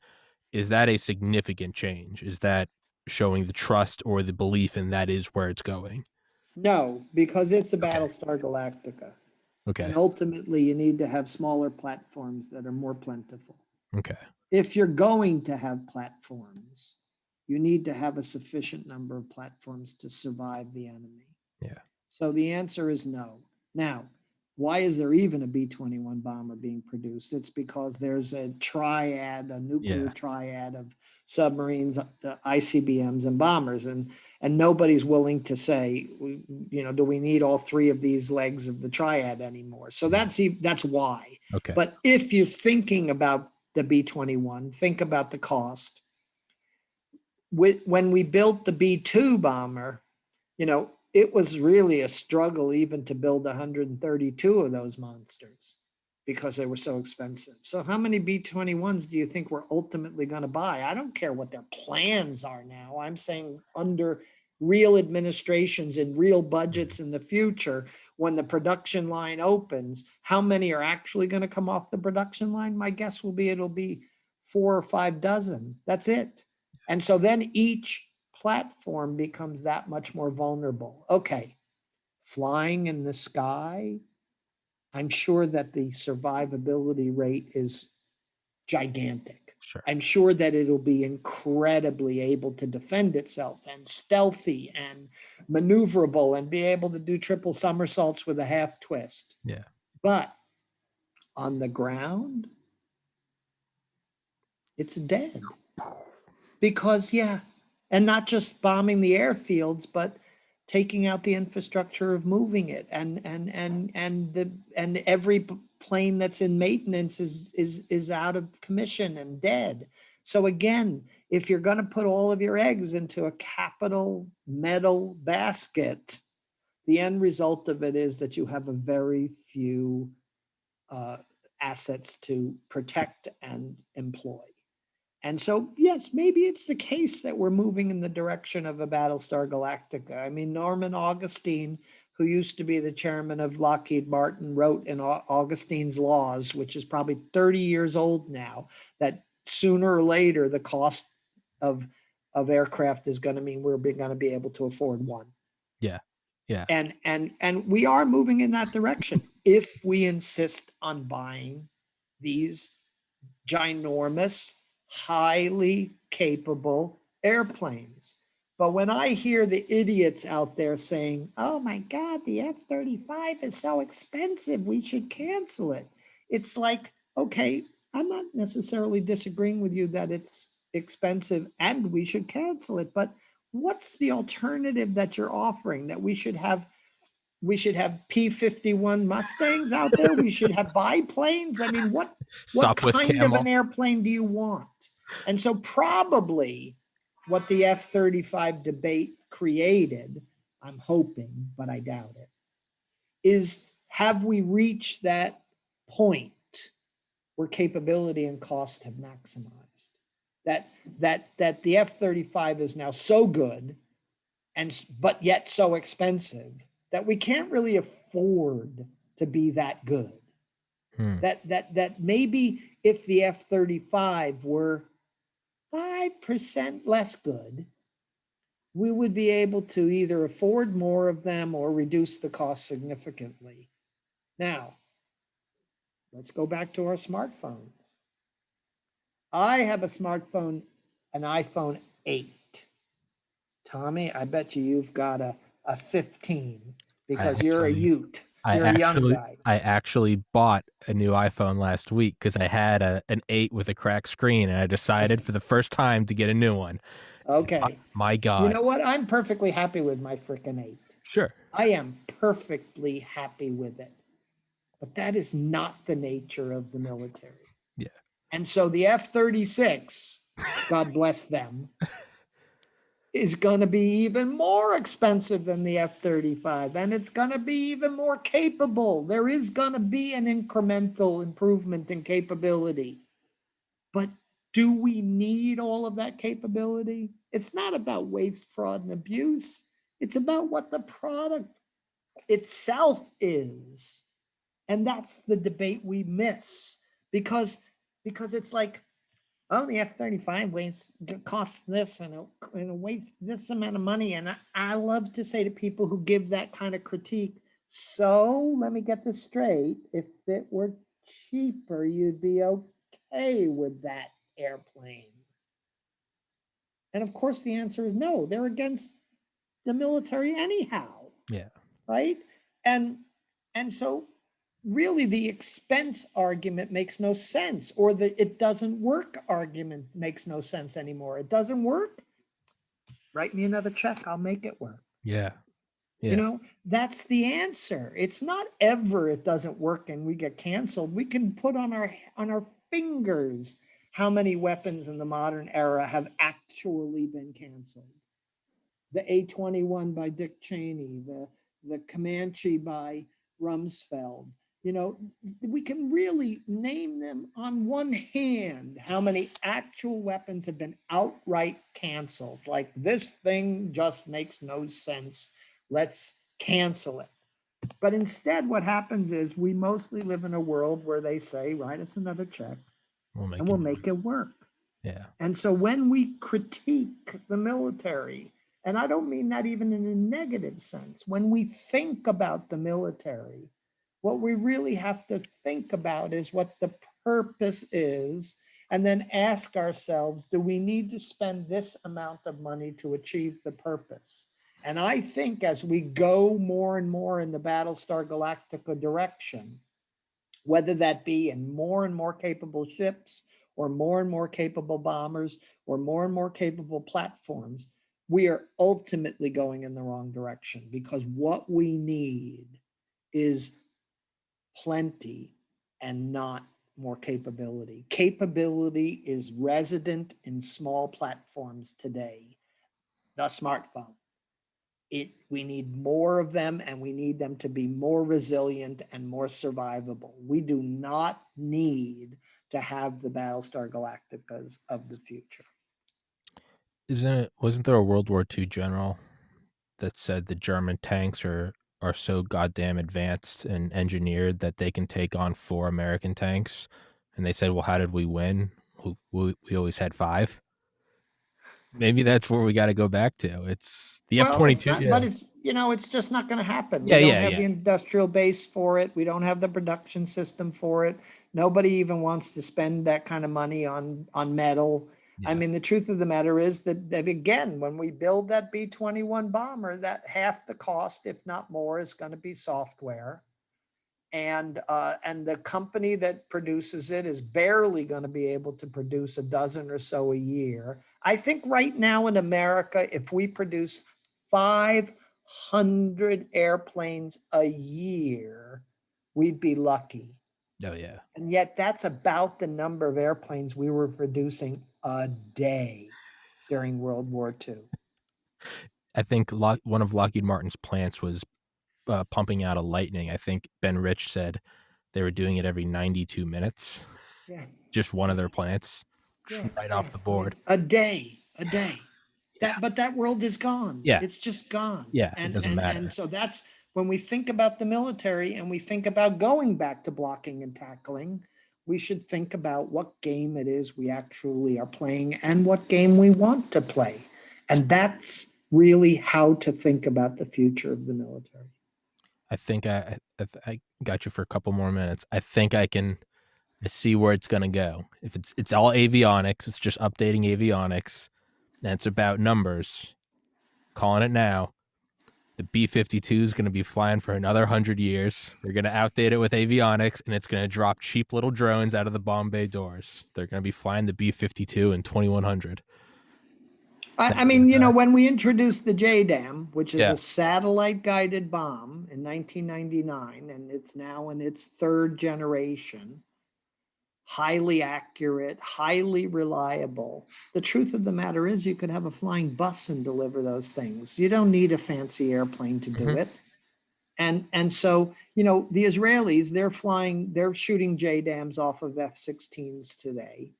Is that a significant change? Is that showing the trust or the belief in that is where it's going? No, because it's a Okay. Battlestar Galactica. And Okay. ultimately, you need to have smaller platforms that are more plentiful. Okay. If you're going to have platforms, you need to have a sufficient number of platforms to survive the enemy. Yeah. So the answer is no. Now, why is there even a B-21 bomber being produced? It's because there's a triad, a nuclear Yeah. triad of submarines, the ICBMs and bombers, and nobody's willing to say, do we need all three of these legs of the triad anymore? So that's why. Okay. But if you're thinking about the B-21, think about the cost. When we built the B-2 bomber, it was really a struggle even to build 132 of those monsters because they were so expensive. So how many B-21s do you think we're ultimately going to buy? I don't care what their plans are now. I'm saying under real administrations and real budgets in the future, when the production line opens, how many are actually going to come off the production line? My guess will be it'll be 4 or 5 dozen. That's it. And so then each platform becomes that much more vulnerable. Okay, flying in the sky, I'm sure that the survivability rate is gigantic. Sure. I'm sure that it'll be incredibly able to defend itself and stealthy and maneuverable and be able to do triple somersaults with a half twist. Yeah. But on the ground, it's dead. Because, yeah, and not just bombing the airfields, but taking out the infrastructure of moving it, and every plane that's in maintenance is out of commission and dead. So again, if you're going to put all of your eggs into a capital metal basket, the end result of it is that you have a very few uh, assets to protect and employ. And so, yes, maybe it's the case that we're moving in the direction of a Battlestar Galactica. I mean, Norman Augustine, who used to be the chairman of Lockheed Martin, wrote in Augustine's Laws, which is probably 30 years old now, that sooner or later the cost of aircraft is going to mean we're going to be able to afford one. Yeah. Yeah. And we are moving in that direction if we insist on buying these ginormous, highly capable airplanes. But when I hear the idiots out there saying, oh my God, the F-35 is so expensive, we should cancel it. It's like, okay, I'm not necessarily disagreeing with you that it's expensive and we should cancel it, but what's the alternative that you're offering? That we should have P-51 Mustangs out there. We should have biplanes. I mean, what Sopwith kind of an Camel. airplane do you want? And so probably what the F-35 debate created, I'm hoping, but I doubt it, is have we reached that point where capability and cost have maximized? That the F-35 is now so good but yet so expensive that we can't really afford to be that good. That maybe if the F-35 were 5% less good, we would be able to either afford more of them or reduce the cost significantly. Now, let's go back to our smartphones. I have a smartphone, an iPhone 8. Tommy, I bet you've got a 15 I because you're a actually Ute. I You're a young actually guy. I actually bought a new iPhone last week because I had an 8 with a cracked screen, and I decided for the first time to get a new one. My, Okay. my You God. know what? I'm perfectly happy with my freaking 8. Sure. I am perfectly happy with it. But that is not the nature of the military. Yeah. And so the F-36, God bless them, is going to be even more expensive than the F-35, and it's going to be even more capable. There is going to be an incremental improvement in capability. But do we need all of that capability? It's not about waste, fraud, and abuse. It's about what the product itself is. And that's the debate we miss because it's like, oh, the F-35 weighs costs this and it wastes this amount of money. And I love to say to people who give that kind of critique, so let me get this straight. If it were cheaper, you'd be okay with that airplane. And of course, the answer is no. They're against the military anyhow, Yeah. right? And so really the expense argument makes no sense, or the it doesn't work argument makes no sense anymore. It doesn't work. Write me another check. I'll make it work. Yeah. You Yeah. know, that's the answer. It's not ever it doesn't work and we get canceled. We can put on our fingers how many weapons in the modern era have actually been canceled. The A-21 by Dick Cheney, the Comanche by Rumsfeld. You know, we can really name them on one hand how many actual weapons have been outright canceled. Like, this thing just makes no sense. Let's cancel it. But instead, what happens is we mostly live in a world where they say, write us another check We'll and make it we'll work. make it work. Yeah. And so when we critique the military, and I don't mean that even in a negative sense, when we think about the military, what we really have to think about is what the purpose is, and then ask ourselves, do we need to spend this amount of money to achieve the purpose? And I think as we go more and more in the Battlestar Galactica direction, whether that be in more and more capable ships or more and more capable bombers or more and more capable platforms, we are ultimately going in the wrong direction, because what we need is plenty and not more capability. Capability is resident in small platforms today, the smartphone. We need more of them, and we need them to be more resilient and more survivable. We do not need to have the Battlestar Galacticas of the future. Wasn't there a World War II general that said the German tanks are so goddamn advanced and engineered that they can take on 4 American tanks? And they said, well, how did we win? We always had 5. Maybe that's where we got to go back to. It's the F Well, twenty it's two. not, Yeah. but it's, it's just not going to happen. We Yeah. don't Yeah. have Yeah. the industrial base for it. We don't have the production system for it. Nobody even wants to spend that kind of money on metal. I Yeah. mean, the truth of the matter is that again, when we build that B-21 bomber, that half the cost, if not more, is going to be software. And the company that produces it is barely going to be able to produce a dozen or so a year. I think right now in America, if we produce 500 airplanes a year, we'd be lucky. Oh yeah. And yet that's about the number of airplanes we were producing a day during World War II. I think one of Lockheed Martin's plants was pumping out a Lightning. I think Ben Rich said they were doing it every 92 minutes. Yeah, Just one of yeah, their plants, just yeah, right yeah. off the I mean, board. a day. Yeah. But that world is gone. Yeah. It's just gone. Yeah. It And doesn't and and matter. so that's when we think about the military and we think about going back to blocking and tackling, we should think about what game it is we actually are playing and what game we want to play. And that's really how to think about the future of the military. I think I got you for a couple more minutes. I think I see where it's gonna go. If it's all avionics, it's just updating avionics, and it's about numbers. Calling it now. The B-52 is going to be flying for another 100 years. They're going to outdate it with avionics, and it's going to drop cheap little drones out of the bomb bay doors. They're going to be flying the B-52 in 2100. It's I never gonna mean, die. when we introduced the JDAM, which is Yeah. a satellite guided bomb in 1999, and it's now in its third generation, highly accurate, highly reliable. The truth of the matter is, you could have a flying bus and deliver those things. You don't need a fancy airplane to do Hmm. it. And so, the Israelis, they're shooting JDAMs off of F-16s today.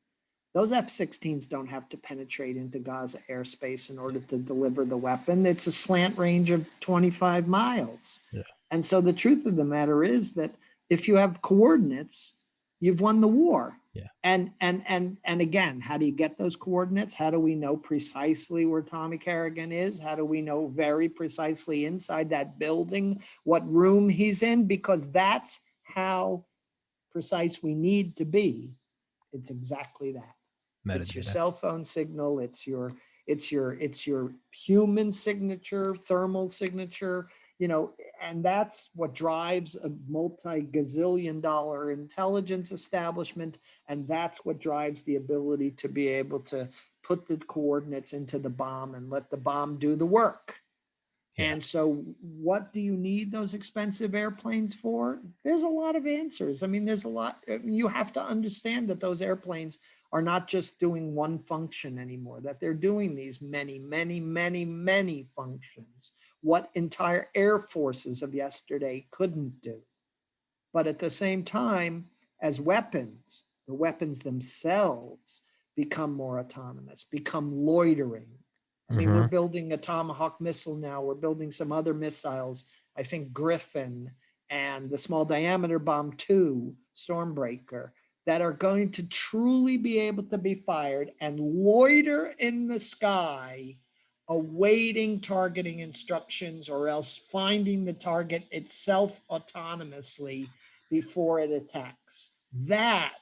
Those F-16s don't have to penetrate into Gaza airspace in order to deliver the weapon. It's a slant range of 25 miles. Yeah. And so the truth of the matter is that if you have coordinates, you've won the war. Yeah. And again, how do you get those coordinates? How do we know precisely where Tommy Kerrigan is? How do we know very precisely inside that building what room he's in? Because that's how precise we need to be. It's exactly that. It's your Metadata. cell phone signal, it's your human signature, thermal signature, and that's what drives a multi-gazillion dollar intelligence establishment, and that's what drives the ability to be able to put the coordinates into the bomb and let the bomb do the work. Yeah. And so, what do you need those expensive airplanes for? There's a lot of answers. I mean, there's a lot. You have to understand that those airplanes are not just doing one function anymore, that they're doing these many, many, many, many functions, what entire air forces of yesterday couldn't do. But at the same time, as weapons, the weapons themselves become more autonomous, become loitering. I mean, we're Hmm. building a Tomahawk missile now. We're building some other missiles. I think Griffin and the small diameter bomb 2, Stormbreaker, that are going to truly be able to be fired and loiter in the sky, awaiting targeting instructions or else finding the target itself autonomously before it attacks. That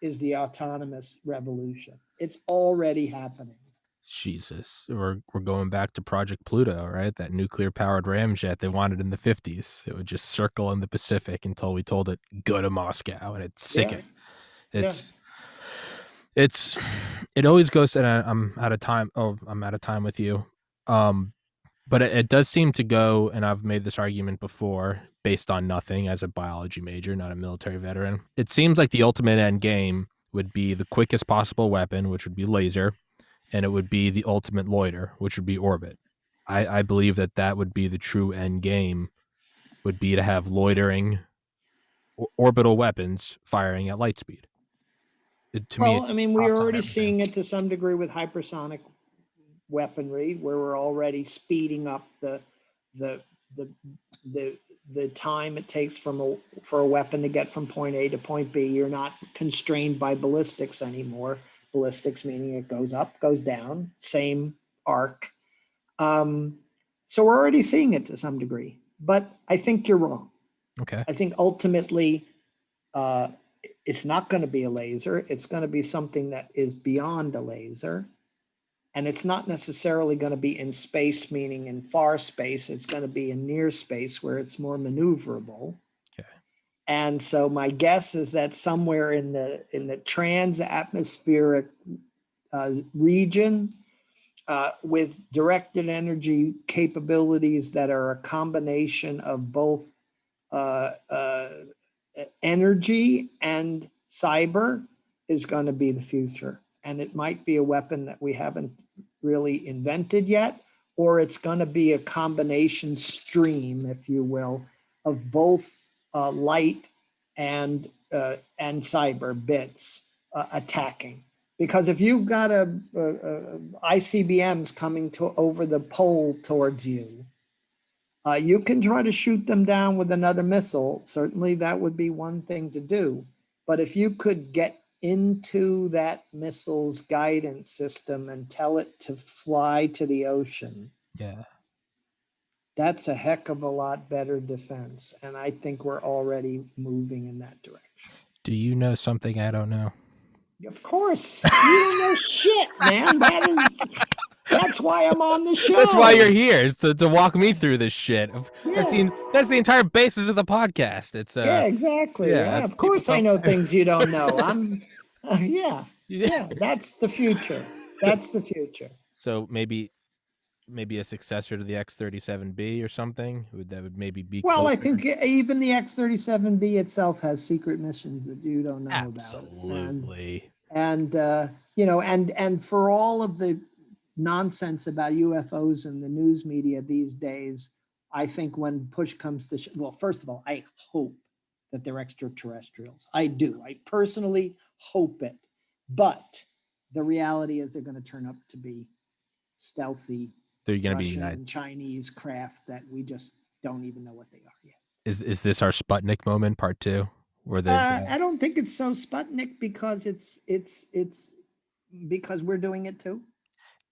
is the autonomous revolution. It's already happening. Jesus, we're going back to Project Pluto, right? That nuclear powered ramjet they wanted in the 50s. It would just circle in the Pacific until we told it go to Moscow, and it's Yeah, sickening. yeah. It's it's it always goes. And I'm out of time. Oh, I'm out of time with you. Um, but it does seem to go, and I've made this argument before, based on nothing as a biology major, not a military veteran. It seems like the ultimate end game would be the quickest possible weapon, which would be laser, and it would be the ultimate loiter, which would be orbit. I believe that that would be the true end game, would be to have loitering orbital weapons firing at light speed. To me, it Well, I just mean, we're tops out already everything. seeing it to some degree with hypersonic weaponry, where we're already speeding up the the the the time it takes for a weapon to get from point A to point B. You're not constrained by ballistics anymore. Ballistics meaning it goes up, goes down, same arc. Um, so we're already seeing it to some degree, but I think you're wrong. Okay. I think ultimately uh, it's not going to be a laser. It's going to be something that is beyond a laser. And it's not necessarily going to be in space, meaning in far space. It's going to be in near space where it's more maneuverable. Okay. And so my guess is that somewhere in the trans-atmospheric region, with directed energy capabilities that are a combination of both uh, uh, energy and cyber, is going to be the future. And it might be a weapon that we haven't really invented yet, or it's going to be a combination stream, if you will, of both light and cyber bits attacking. Because if you've got a ICBMs coming to over the pole towards you, you can try to shoot them down with another missile. Certainly, that would be one thing to do. But if you could get into that missile's guidance system and tell it to fly to the ocean, Yeah. that's a heck of a lot better defense. And I think we're already moving in that direction. Do you know something I don't know? Of course, you don't know shit, man. That's why I'm on the That's why you're show. here, is to walk me through this shit. Yeah. That's the entire basis of the podcast. It's Yeah, exactly. yeah, Yeah, if of people course I don't know things you don't know. Yeah, yeah. yeah, that's the future. That's the future. So maybe a successor to the X-37B or something that would maybe be Well, I closer. think even the X-37B itself has secret missions that you don't know about, Absolutely. and and for all of the nonsense about UFOs in the news media these days, I think when push comes to well, first of all, I hope that they're extraterrestrials. I do. I personally hope it, but the reality is they're going to turn up to be stealthy They're going to be Russian United. and Chinese craft that we just don't even know what they are yet. Is this our Sputnik moment, part two, where they've? I don't think it's so Sputnik because it's because we're doing it too.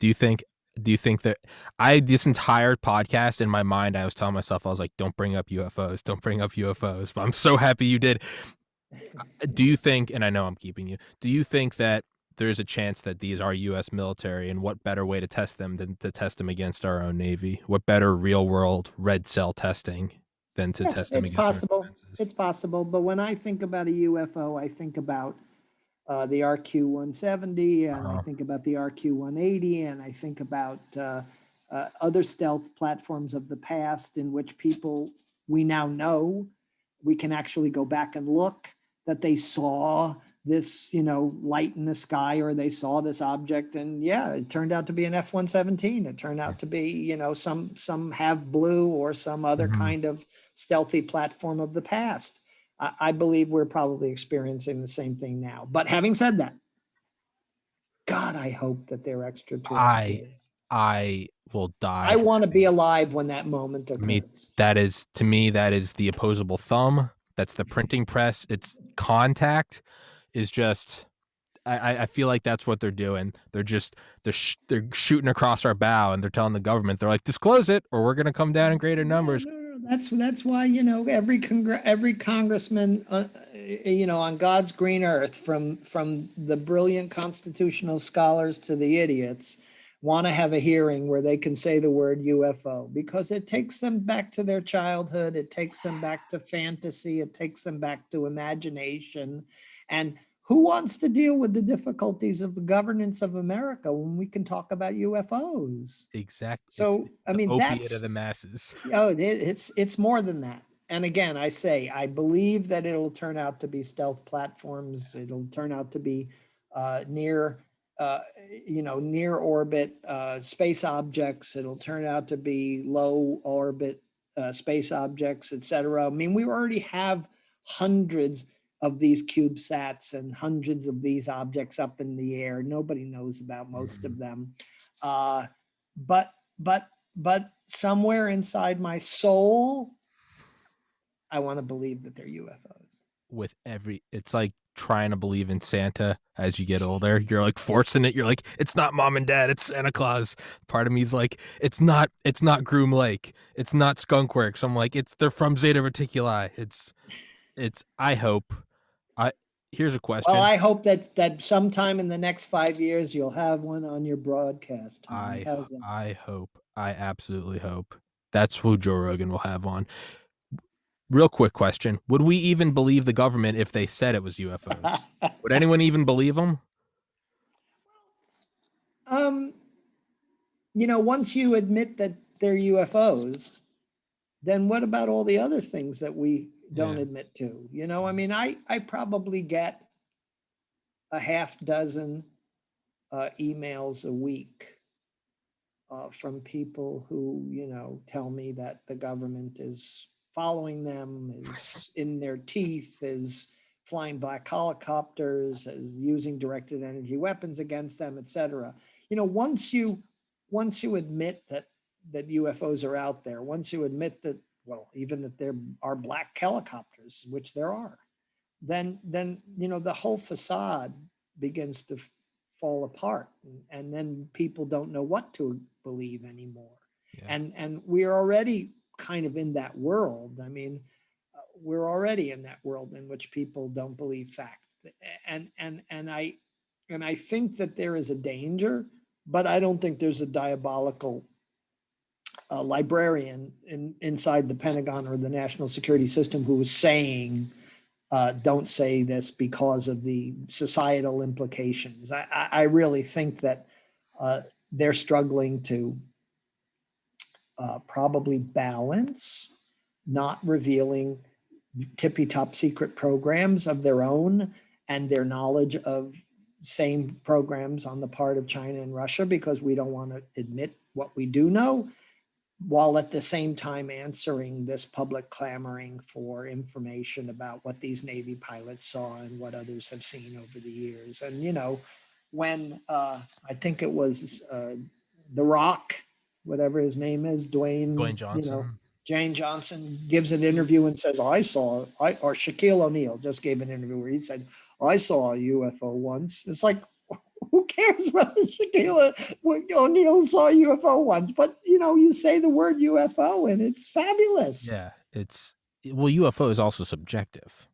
Do you think? Do you think that I this entire podcast in my mind, I was telling myself, I was like, don't bring up UFOs, don't bring up UFOs. But I'm so happy you did. Do you think? And I know I'm keeping you. Do you think that there's a chance that these are U.S. military, and what better way to test them than to test them against our own Navy? What better real world red cell testing than to Yeah, test them it's against our possible. defenses? It's possible. But when I think about a UFO, I think about the RQ-170, and I Uh-huh. think about the RQ-180, and I think about other stealth platforms of the past in which people we now know we can actually go back and look that they saw this, light in the sky, or they saw this object, and yeah, it turned out to be an F-117. It turned out to be, some have blue or some other Mhm. kind of stealthy platform of the past. I believe we're probably experiencing the same thing now. But having said that, God, I hope that they're I extraterrestrials. I will I die want to be happy. alive when that moment Me occurs. that is to me that is the opposable thumb. That's the printing press. It's contact is just I feel like that's what they're doing. They're shooting across our bow and they're telling the government they're like disclose it or we're gonna come down in greater No, numbers. no, no. That's why every congressman on God's green earth, from the brilliant constitutional scholars to the idiots, want to have a hearing where they can say the word UFO because it takes them back to their childhood, it takes them back to fantasy, it takes them back to imagination, and who wants to deal with the difficulties of the governance of America when we can talk about UFOs? Exact. It's So, I the mean, opiate of the masses. it's more than that. And again, I say I believe that it'll turn out to be stealth platforms. It'll turn out to be near, uh, near orbit space objects. It'll turn out to be low orbit space objects, etc. I mean, we already have hundreds of these CubeSats and hundreds of these objects up in the air. Nobody knows about most Mhm. of them. Uh, but but but somewhere inside my soul, I want to believe that they're UFOs. With every it's like trying to believe in Santa as you get older. You're like forcing it. You're like, it's not mom and dad, it's Santa Claus. Part of me's like, it's not Groom Lake. It's not Skunkworks. I'm like, they're from Zeta Reticuli. It's I hope. I Here's a Well, question. I hope that sometime in the next 5 years you'll have one on your broadcast, Tommy. I How's that? I hope. I absolutely hope. That's who Joe Rogan will have on. Real quick question. Would we even believe the government if they said it was UFOs? Would anyone even believe them? um, once you admit that they're UFOs, then what about all the other things that we don't Yeah. admit to? I mean, I probably get a half dozen emails a week from people who, tell me that the government is following them, is in their teeth, is flying black helicopters, is using directed energy weapons against them, etc. Once you admit that UFOs are out there, once you admit that, well, even that there are black helicopters, which there are, then the whole facade begins to fall apart, and then people don't know what to believe anymore, Yeah. and we're already kind of in that world. I mean, we're already in that world in which people don't believe fact, and I think that there is a danger, but I don't think there's a diabolical librarian inside the Pentagon or the national security system who is saying don't say this because of the societal implications. I really think that they're struggling to probably balance not revealing tippy top secret programs of their own and their knowledge of same programs on the part of China and Russia, because we don't want to admit what we do know, while at the same time answering this public clamoring for information about what these Navy pilots saw and what others have seen over the years. And, when I think it was The Rock, whatever his name is, Dwayne Dwayne, Johnson. Jane Johnson gives an interview and says, or Shaquille O'Neal just gave an interview where he said, I saw a UFO once. It's like, who cares whether Shaquille O'Neal saw a UFO once? But you say the word UFO and it's fabulous. Yeah, UFO is also subjective.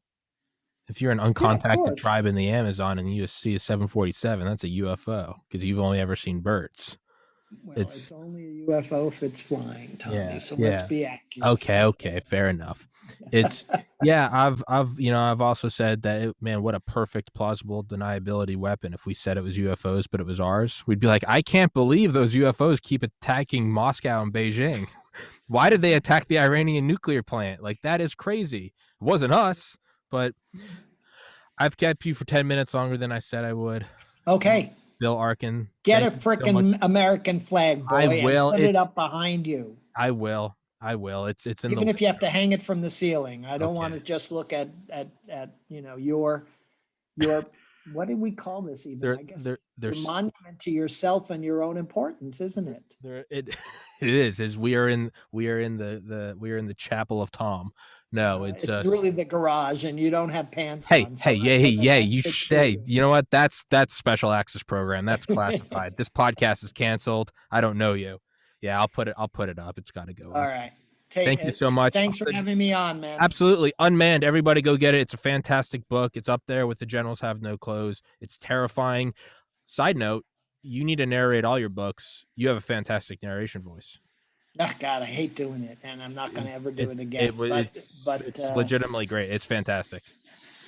If you're an Yeah, of uncontacted course. tribe in the Amazon and you see a 747, that's a UFO because you've only ever seen birds. Well, it's It's only a UFO if it's flying, Tommy. yeah, So let's yeah. be accurate Okay, here. okay, fair enough. It's yeah, I've also said that man, what a perfect plausible deniability weapon if we said it was UFOs but it was ours. We'd be like, I can't believe those UFOs keep attacking Moscow and Beijing. Why did they attack the Iranian nuclear plant? Like that is crazy. It wasn't us, but I've kept you for 10 minutes longer than I said I would. Okay. Bill Arkin, Get a thank you so frickin' much. American flag, I boy, and will. put it up behind you. I will. I will. It's in the Even if you have window. to hang it from the ceiling. I don't want Okay. to just look at your what did we call this even? There I guess there your there's monument to yourself and your own importance, isn't it? there it it is we are in the chapel of Tom. No, it's It's really the garage, and you don't have pants hey, on, hey, so yeah, hey, yeah, that you fits for say, you. you know what? That's special access program. That's classified. This podcast is canceled. I don't know you. Yeah, I'll put it up. It's got to go All up. right. Take Thank you it. so much. Thanks for having me on, man. Absolutely. Unmanned. Everybody go get it. It's a fantastic book. It's up there with The Generals Have No Clothes. It's terrifying. Side note, you need to narrate all your books. You have a fantastic narration voice. Oh, God, I hate doing it, and I'm not going to ever do It it it again. was But it's legitimately great. It's fantastic.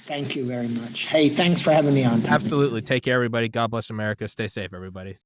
thank you very much. Hey, thanks for having me on, Tommy. Absolutely. Take care, everybody. God bless America. Stay safe, everybody.